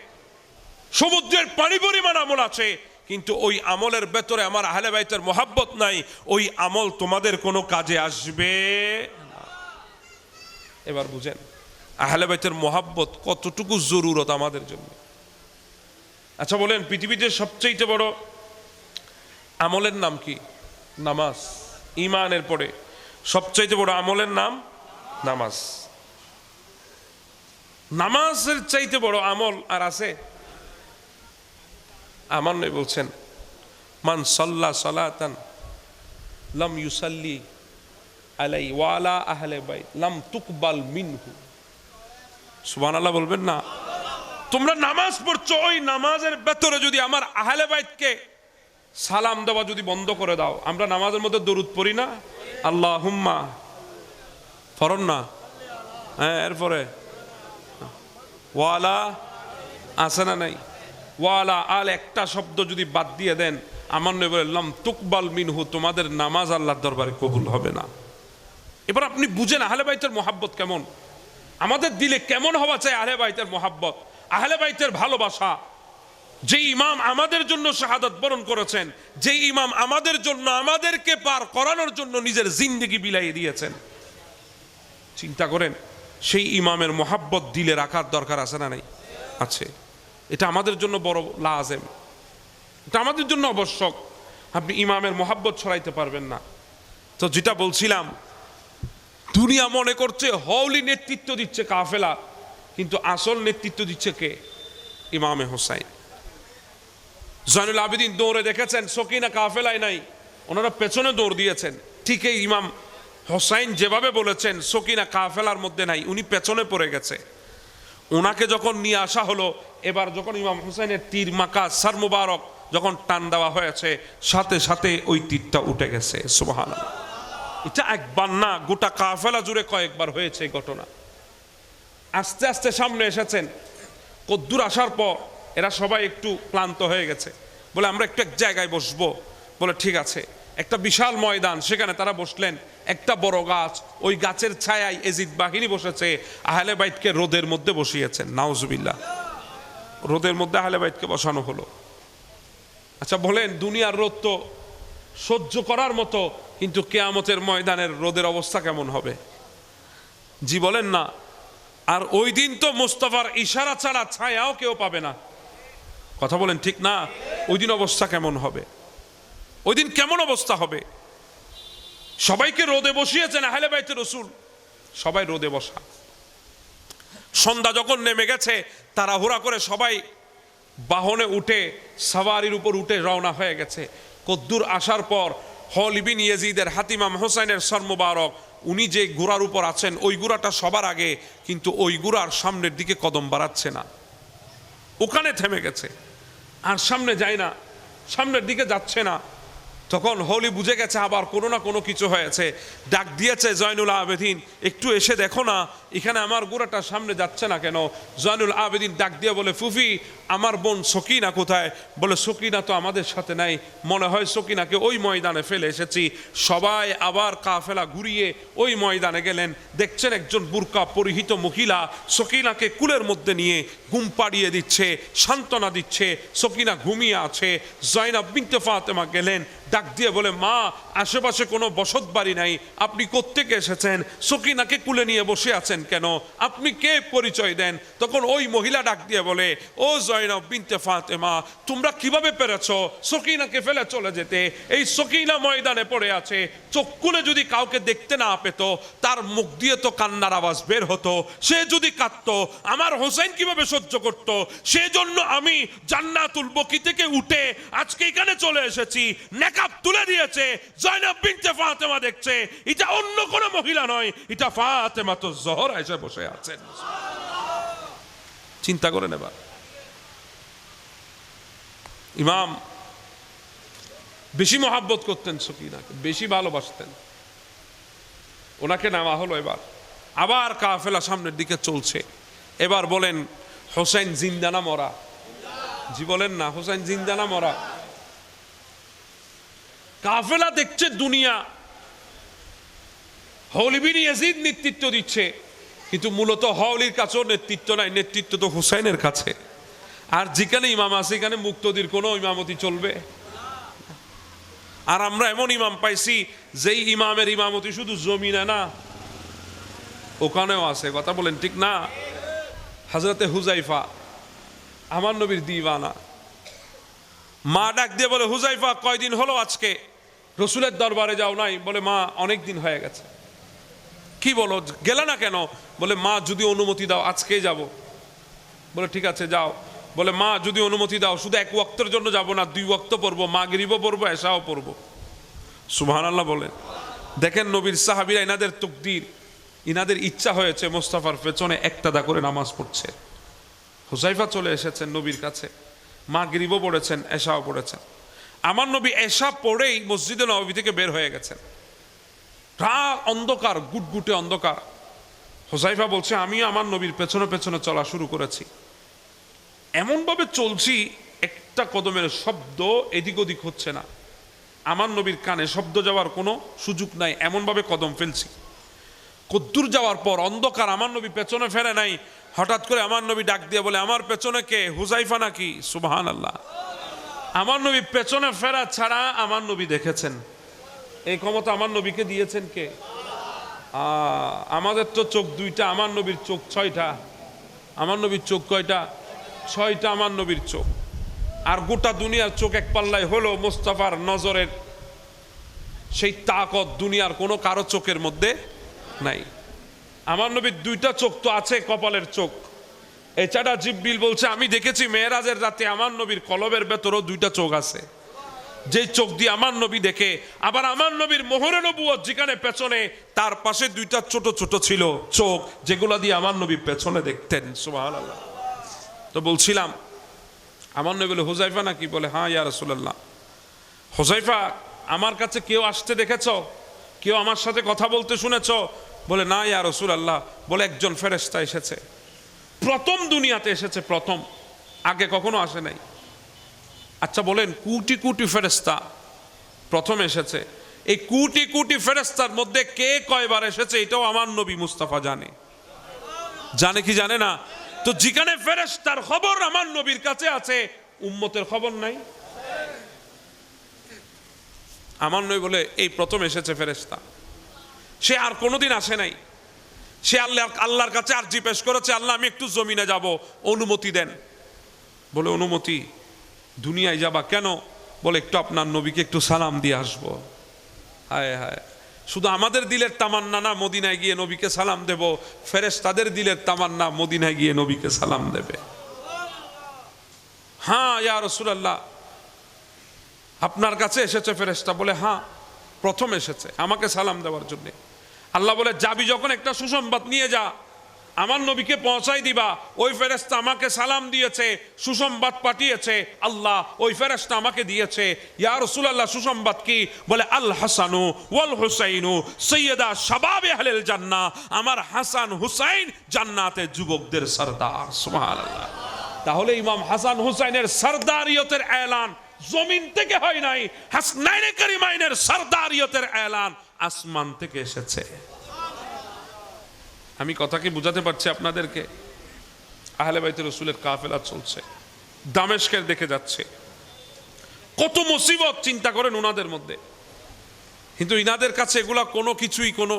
সমুদ্রের পানি পরিমাণ আমল আছে, কিন্তু ওই আমলের ভেতরে আমার আহলে বাইতের মোহাব্বত নাই, ওই আমল তোমাদের কোনো কাজে আসবে না। এবার বুঝেন আহলে বাইতের মোহাব্বত কতটুকু জরুরত আমাদের জন্য। আচ্ছা বলেন, পৃথিবীতে সবচেয়ে বড় আমলের নাম কি? নামাজ। ঈমানের পরে সবচেয়ে বড় আমলের নাম নামাজ। নামাজের চাইতে বড় আমল আর আছে? আমার নবী বলছেন মান সাল্লা সালাতান লাম ইউসাল্লি আলাই ওয়ালা আহলে বাইত লাম তুকবাল মিনহু। সুবহানাল্লাহ বলবেন না? তোমরা নামাজ পড়ছো, ওই নামাজের ভেতরে যদি আমার আহলে বাইতকে সালাম দেওয়া যদি বন্ধ করে দাও, আমরা নামাজের মধ্যে দরুদ পড়ি না? আল্লাহুম্মা ফরন না, হ্যাঁ, এরপরে ওয়ালা আছে না নাই? ওয়ালা আল একটা শব্দ যদি বাদ দিয়ে দেন, আমার নবী বললাম তুকবাল মিনহু, তোমাদের নামাজ আল্লাহর দরবারে কবুল হবে না। এবার আপনি বুঝেন আহলে বাইতের মোহাব্বত কেমন, আমাদের দিলে কেমন হওয়া চাই আহলে বাইতের মোহাব্বত, আহলে বাইতের ভালোবাসা। যে ইমাম আমাদের জন্য শাহাদাত বরণ করেছেন, যে ইমাম আমাদের জন্য আমাদেরকে পার করানোর জন্য নিজের জিন্দেগি বিলাইয়ে দিয়েছেন, চিন্তা করেন সেই ইমামের মোহাব্বত দিলে রাখার দরকার আছে না নাই? আছে। এটা আমাদের জন্য বড় লাজেম, এটা আমাদের জন্য আবশ্যক। আপনি ইমামের মোহাব্বত ছড়াইতে পারবেন না। তো যেটা বলছিলাম, দুনিয়া মনে করছে হওলি নেতৃত্ব দিচ্ছে কাফেলা, কিন্তু আসল নেতৃত্ব দিচ্ছে কে? ইমামে হোসাইন। জয়নুল আবেদিন দৌড়ে দেখেছেন, সকিনা কাফেলায় নাই, ওনারা পেছনে দৌড় দিয়েছেন। ঠিক এই ইমাম হোসাইন যেভাবে বলেছেন সকিনা কাফেলার মধ্যে নাই, উনি পেছনে পড়ে গেছে। ওনাকে যখন নিয়ে আসা হলো, এবার যখন ইমাম হোসাইনের তীর মাকা সার মুবারক যখন টান দেওয়া হয়েছে, সাথে সাথে ওই তীরটা উঠে গেছে। সুবহানাল্লাহ। এটা একবার না, গোটা কাফেলা জুড়ে কয়েকবার হয়েছে এই ঘটনা। আস্তে আস্তে সামনে এসেছেন, কদ্দুর আসার পর এরা সবাই একটু ক্লান্ত হয়ে গেছে, বলে আমরা একটু এক জায়গায় বসবো। বলে ঠিক আছে। একটা বিশাল ময়দান, সেখানে তারা বসলেন। একটা বড় গাছ, ওই গাছের ছায়ায় এজিদ বাহিনী বসেছে, আহলে বাইতকে রোদের মধ্যে বসিয়েছেন। নাউজুবিল্লাহ, রোদের মধ্যে আহলে বাইতকে বসানো হলো। আচ্ছা বলেন, দুনিয়ার রোদ তো সহ্য করার মতো, কিন্তু কিয়ামতের ময়দানের রোদের অবস্থা কেমন হবে? জি বলেন না? আর ওই দিন তো মুস্তাফার ইশারা ছাড়া ছায়াও কেউ পাবে না। কথা বলেন ঠিক না? ওই দিন অবস্থা কেমন হবে? ওই দিন কেমন অবস্থা হবে? সবাইকে রোদে বসিয়েছেন আহলে বাইতে রাসূল, সবাই রোদে বসা। সন্ধ্যা যখন নেমে গেছে তাড়াহুড়া করে সবাই বাহনে উঠে সাওয়ারির উপর উঠে রওনা হয়ে গেছে। কদ্দুর আসার পর খালিদ বিন ইয়াজিদের হাত ইমাম হোসেনের সর মোবারক, উনি যে ঘোড়ার উপর আছেন ওই ঘোড়াটা সবার আগে, কিন্তু ওই ঘোড়ার সামনের দিকে কদম বাড়াচ্ছে না, ওখানে থেমে গেছে আর সামনে যায় না, সামনের দিকে যাচ্ছে না। তখন হলি বুঝে গেছে আবার কোনো না কোনো কিছু হয়েছে, ডাক দিয়েছে জয়নুল আবেদিন, একটু এসে দেখো না এখানে আমার ঘোড়াটা সামনে যাচ্ছে না কেন। জয়নুল আবেদিন ডাক দিয়ে বলে, ফুফি আমার বোন সকিনা কোথায়? বলে সকিনা তো আমাদের সাথে নাই, মনে হয় সকিনাকে ওই ময়দানে ফেলে এসেছি। সবাই আবার কাফেলা ঘুরিয়ে ওই ময়দানে গেলেন, দেখছেন একজন বুরকা পরিহিত মহিলা সকিনাকে কুলের মধ্যে নিয়ে ঘুম পাড়িয়ে দিচ্ছে, সান্ত্বনা দিচ্ছে, সকিনা ঘুমিয়ে আছে। জয়নাব বিনতে ফাতেমা গেলেন, ডাক দিয়ে বলে, মা আশেপাশে কোনো বসত বাড়ি নাই, আপনি কোত্থেকে এসেছেন? সকিনাকে কুলে নিয়ে বসে আছেন কেন? আপনি কে? পরিচয় দেন। তখন ওই মহিলা ডাক দিয়ে বলে, ও জয়নাব বিনতে ফাতেমা, তোমরা কিভাবে পেরেছো সকিনাকে ফেলে চলে যেতে? এই সকিনা ময়দানে পড়ে আছে, চোখ খুলে যদি কাউকে দেখতে না পেত তার মুখ দিয়ে তো কান্নার আওয়াজ বের হতো, সে যদি কাঁদতো আমার হোসেন কিভাবে সহ্য করত? সেজন্য আমি জান্নাতুল বকি থেকে উঠে আজকে এখানে চলে এসেছি। নেকাব তুলে দিয়েছে, জয়নাব বিনতে ফাতেমা দেখছে, এটা অন্য কোনো মহিলা নয়, এটা ফাতেমা তো জহরা এসে বসে আছেন। চিন্তা করে নেবা। ইমাম বেশি মহাব্বত করতেন সকিনাকে, বেশি ভালোবাসতেন। ওনাকে নেওয়া হলো, এবার আবার কাফেলা সামনের দিকে চলছে। এবার বলেন হোসেন জিন্দা না মরা? জি বলেন না, হোসেন জিন্দা না মরা? কাফেলা দেখছে দুনিয়া, খালিদ বিন ইয়াজিদ নেতৃত্ব দিচ্ছে, কিন্তু মূলত হাওলির কাছেও নেতৃত্ব নাই, নেতৃত্ব তো হুসাইনের কাছে। আর যেখানে ইমাম আছে এখানে মুক্তদির কোনো ইমামতি চলবে? আর আমরা এমন ইমাম পাইছি যেই ইমামের ইমামতি শুধু জমিনে না, ওখানেও আছে। কথা বলেন ঠিক না? হযরতে হুযায়ফা আমার নবীর দিওয়ানা, মা ডাক দিয়ে বলে, হুযায়ফা কয়দিন হলো আজকে রসুলের দরবারে যাও নাই? বলে, মা অনেক দিন হয়ে গেছে। কি বলো, গেলে না কেন? বলে, মা যদি অনুমতি দাও আজকেই যাব। বলে ঠিক আছে যাও। বলে, মা যদি অনুমতি দাও শুধু এক ওয়াক্তের জন্য যাব না, 2 ওয়াক্ত পড়বো, মাগরিবও পড়বো এশাও পড়বো। সুবহানাল্লাহ বলেন। দেখেন নবীর সাহাবীরা ইনাদের তাকদীর, ইনাদের ইচ্ছা হয়েছে মোস্তফার পেছনে একটাদা করে নামাজ পড়ছে। হুযায়ফা চলে এসেছেন নবীর কাছে, মাগরিবও পড়েছেন, এশাও পড়েছেন। আমার নবী এশা পড়েই মসজিদে নববী থেকে বের হয়ে গেছেন। রাত অন্ধকার, গুটগুটে অন্ধকার। হুযায়ফা বলছে, আমি আমার নবীর পেছনে পেছনে চলা শুরু করেছি, এমনভাবে চলছি একটা কদমের শব্দ এদিক ওদিক হচ্ছে না, আমার নবীর কানে শব্দ যাওয়ার কোনো সুযোগ নাই, এমনভাবে কদম ফেলছি। কদ্দুর যাওয়ার পর অন্ধকার, আমার নবী পেছনে ফেরে নাই। হঠাৎ করে আমার নবী ডাক দিয়ে বলে, আমার পেছনে কে? হুযায়ফা নাকি? সুবহানাল্লাহ। আমার নবী পেছনে ফেরা ছাড়া আমার নবী দেখেছেন, এই ক্ষমতা আমার নবীকে দিয়েছেন কে? আমাদের তো চোখ 2টা, আমার নবীর চোখ 6টা। আমার নবীর চোখ কয়টা? 6টা আমার নবীর চোখ। আর গোটা দুনিয়ার চোখ এক পাল্লায় হলো মুস্তাফার নজরের সেই তাকত দুনিয়ার কোনো কারো চোখের মধ্যে নাই। আমার নবীর 2টা চোখ তো আছে, কপালের চোখ। এছাড়া জিবরিল বলছে, আমি দেখেছি মেরাজের রাতে আমার নবীর কলবের ভেতরও 2টা চোখ আছে, যে চোখ দিয়ে আমার নবী দেখে। আবার আমার নবীর মোহরে নবুয়ত যেখানে পেছনে, তার পাশে 2টা ছোট ছোট ছিল চোখ, যেগুলা দিয়ে আমার নবী পেছনে দেখতেন। সুবহানাল্লাহ। তো বলছিলাম, আমার নবী বলে, হুযায়ফা নাকি? বলে, হ্যাঁ ইয়া রাসূলুল্লাহ। হুযায়ফা, আমার কাছে কেউ আসতে দেখেছ? কেউ আমার সাথে কথা বলতে শুনেছ? বলে, না ইয়া রাসূলুল্লাহ। বলে, একজন ফেরেশতা এসেছে, প্রথম দুনিয়াতে এসেছে, প্রথম, আগে কখনো আসে নাই। আচ্ছা বলেন, কোটি কোটি ফেরেশতা প্রথম এসেছে, এই কোটি কোটি ফেরেশতার মধ্যে কে কয়বার এসেছে এটাও আমার নবী মুস্তাফা জানে। জানে কি জানে না? তো যেখানে ফেরেশতার খবর আমার নবীর কাছে আছে, উম্মতের খবর নাই। আমার নবী বলে, এই প্রথম এসেছে ফেরেশতা, সে আর কোনোদিন আসে নাই। সে আল্লাহর কাছে আরজি পেশ করেছে, আল্লাহ আমি একটু জমিনে যাব, অনুমতি দেন। বলে, অনুমতি? দুনিয়ায় যাবা কেন? বলে, একটু আপনার নবীকে একটু সালাম দিয়ে আসবো। হায় হায়, শুধু আমাদের দিলের তামান্না না মদিনায় গিয়ে নবীকে সালাম দেব, ফেরেশতাদের দিলের তামান্না মদিনায় গিয়ে নবীকে সালাম দেবে। হ্যাঁ ইয়া রাসূলুল্লাহ, আপনার কাছে এসেছে ফেরেশতা? বলে হ্যাঁ, প্রথম এসেছে আমাকে সালাম দেওয়ার জন্য। আল্লাহ বলে যাবি যখন একটা সুসংবাদ নিয়ে যা, আমার নবীকে পৌঁছাই দিবা। ওই ফেরেশতা আমাকে সালাম দিয়েছে, সুসংবাদ পাঠিয়েছে আল্লাহ, ওই ফেরেশতা আমাকে দিয়েছে। ইয়া রাসূলুল্লাহ সুসংবাদ কি? বলে আল হাসানু ওয়াল হুসাইনু সাইয়্যিদা শাবাবে আহলিল জান্নাহ, আমার হাসান হুসাইন জান্নাতের যুবকদের সরদার। সুবহানাল্লাহ। তাহলে ইমাম হাসান হুসাইনের সরদারিয়তের এলান জমিন থেকে হয় নাই, হাসনাইনে কারিমাইনের সরদারিয়তের এলান আসমান থেকে এসেছে। আমি কথা কি বুঝাতে পারছি আপনাদেরকে? আহলে বাইতে রাসূলের কাফেলা চলছে, দামেস্কের দেখে যাচ্ছে, কত মুসিবত চিন্তা করেন ওনাদের মধ্যে। কিন্তু ইনাদের কাছে এগুলা কোনো কিছুই, কোনো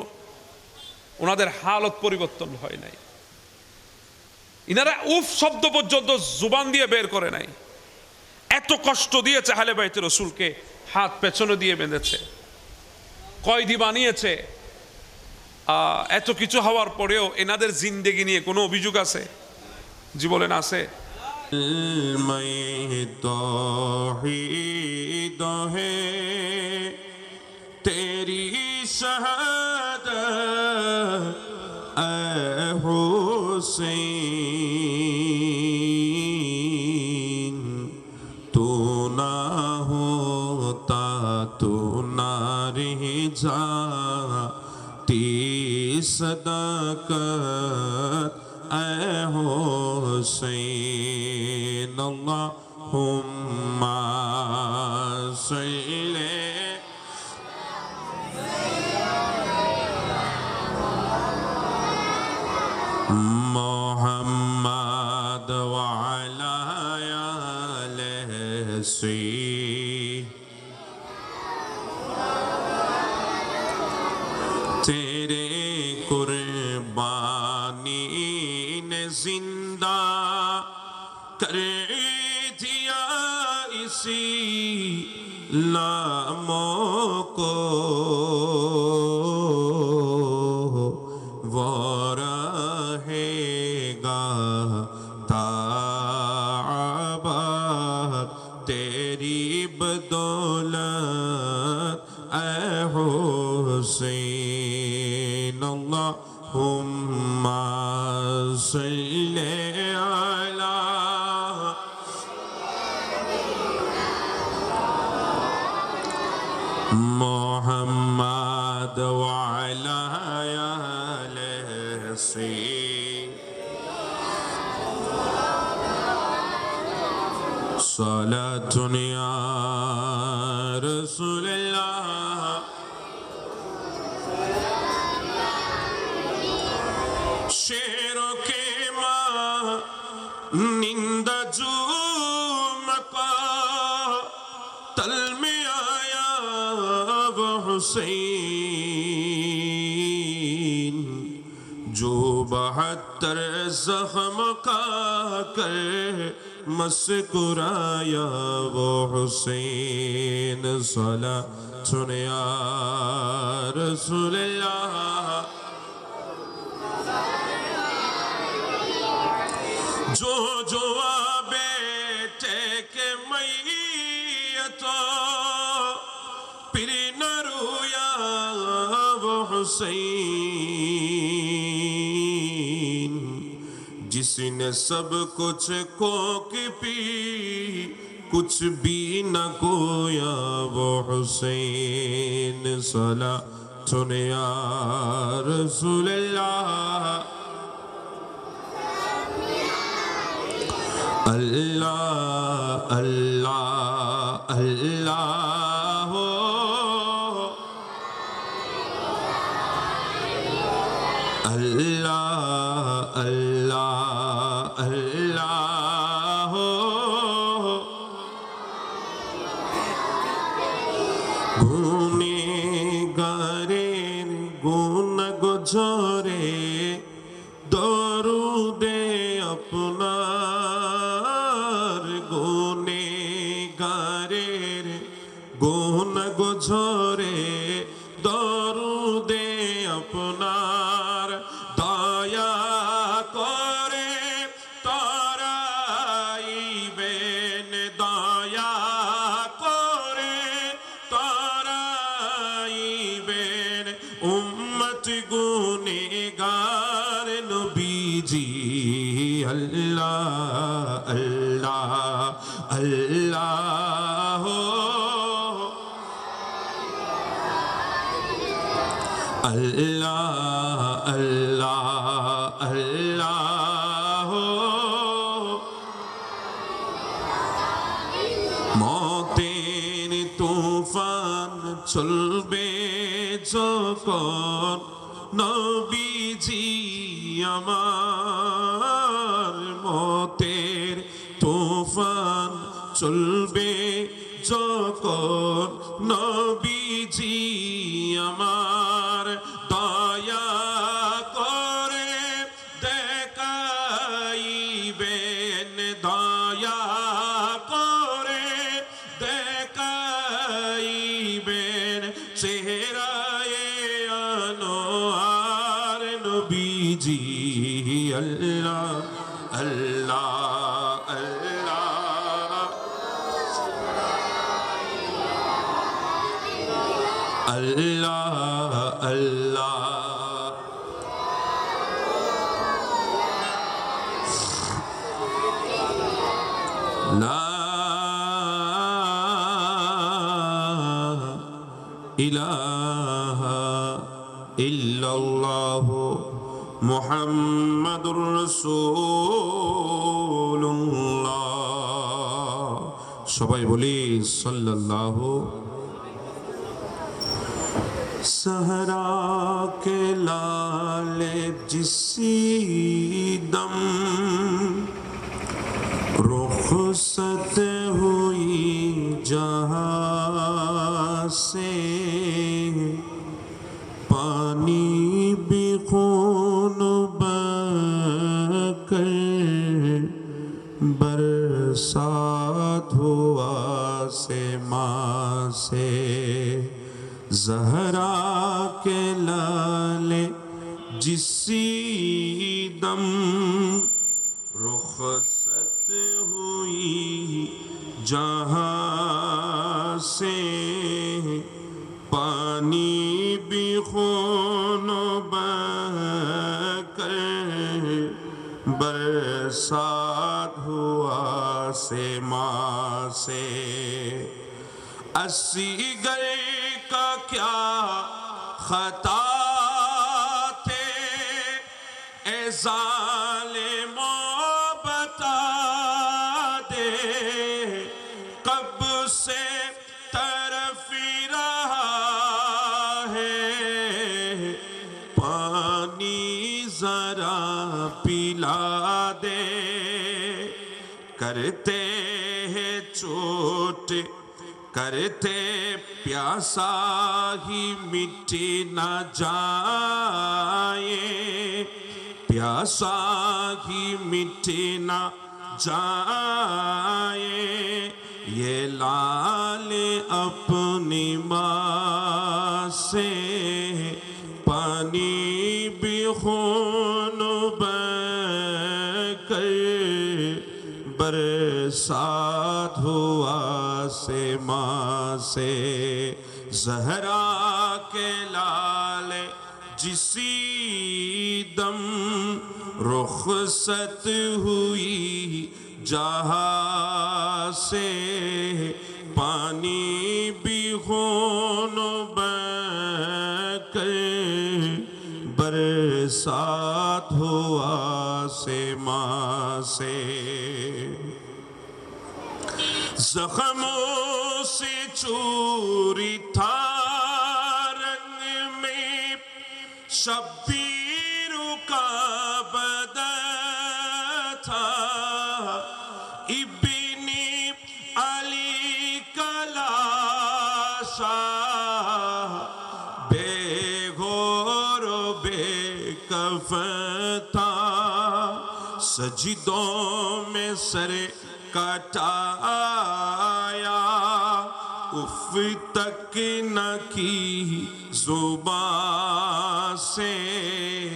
ওনাদের হালত পরিবর্তন হয় নাই। ইনারা উফ শব্দ পর্যন্ত জুবান দিয়ে বের করে নাই। এত কষ্ট দিয়েছে আহলে বাইতে রাসূলকে, হাত পেছনে দিয়ে বেঁধেছে, কয়দি বানিয়েছে। এত কিছু হওয়ার পরেও এনাদের জিন্দেগি নিয়ে কোনো অভিযোগ আছে? জি বলেন, আছে? তেরি শাহাদাত হুসैन तू ना होता तू ना रह जाती सदाकत ऐ हुसैन अल्लाहुम्मा सल्ली मोहम्मद वाला आले तेरे कुर्बानी ने जिंदा कर दिया इसी लामों को वो रहेगा ताबाद तेरी बदौलत ऐ हुसैन अल्लाहुम्मा सल्ली अला मोहम्मद वाला आले सलातुन या रसूलल्लाह शेरों के माँ निंदा जुम का तल में आया वो हुसैन जो 72 जख्म का कर मस्कुराया वो हुसैन सलातुन या रसूलल्लाह जो जो बेटे के मैयतो फिर न रोया वो हुसैन जिसने सब कुछ को की पी कुछ भी न कोया वो हुसैन सलातुन या रसूलल्लाह अल्लाह अल्लाह अल्लाह हो अल्लाह अल्लाह अल्लाह हो गुनेगारेर गुण गोझरे दरुदे अपना গুণ গোঝরে দরুদে আপনার দয়া করে তরাইবেন, দয়া করে তরাইবেন উম্মত গুনেগার নবীজি। আল্লাহ আল্লাহ আল্লাহ আল্লাহ আল্লাহ আল্লাহ। মতের তুফান চলবে যখন নবীজি আমার, মতের তুফান চলবে যখন নবীজি আমার, দয়া করে দেখাইবেন, দয়া করে দেখাইবেন চেহারায়ে আনোয়ার নবীজি। আল্লাহ আল্লাহ আল্লাহ আল্লাহ আল্লাহ। লা ইলাহা ইল্লাল্লাহু মুহাম্মাদুর রাসূলুল্লাহ। সবাই বলি সাল্লাল্লাহু। सहरा के लाले जिसी दम रुखसत हुई जहाँ से, पानी भी खून बहकर बरसात हुआ से माँ से। ज़हरा के लाले जिसी दम रुखसत हुई जहाँ से, पानी भी खून बहकर बरसात हुआ से माँ से। असगर का क्या खता थे ए ज़ालिमो बता दे, कब से तरफी रहा है पानी जरा पिला दे। करते हैं चोट करते प्यासा ही मिटी न जाए, प्यासा ही मिटी न जाए। ये लाल अपनी माँ से पानी भी खून बहकर बरसात हुआ से माँ से। ज़हरा के लाल जिसी दम रुखसत हुई जहाँ से, पानी भी खून बहकर बरसात हुआ से माँ से। जख्मों से चूरी था रंग में शब्बीर का बदन था, इब्नी अली का लाशा बेघोर बेकफ़न था। सजदों में सर कटाया उफ تک نہ کی زبان سے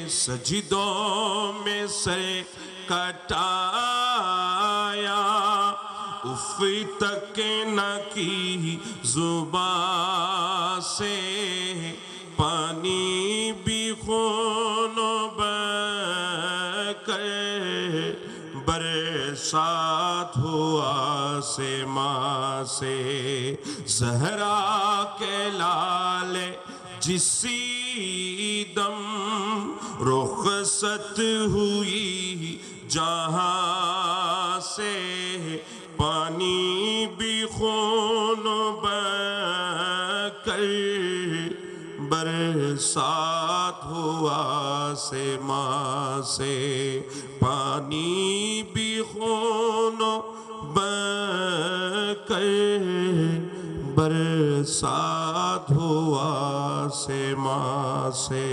سجدوں میں سر کٹایا اف تک نہ کی زبان سے پانی بھی خون بہ کر برسات ہوا آسماں سے زہرا کے لال جسی دم رخصت ہوئی جہاں سے پانی بھی خون بہ کر برسات ہوا آسماں سے پانی بھی خون بہ کر برسات ہوا آسماں سے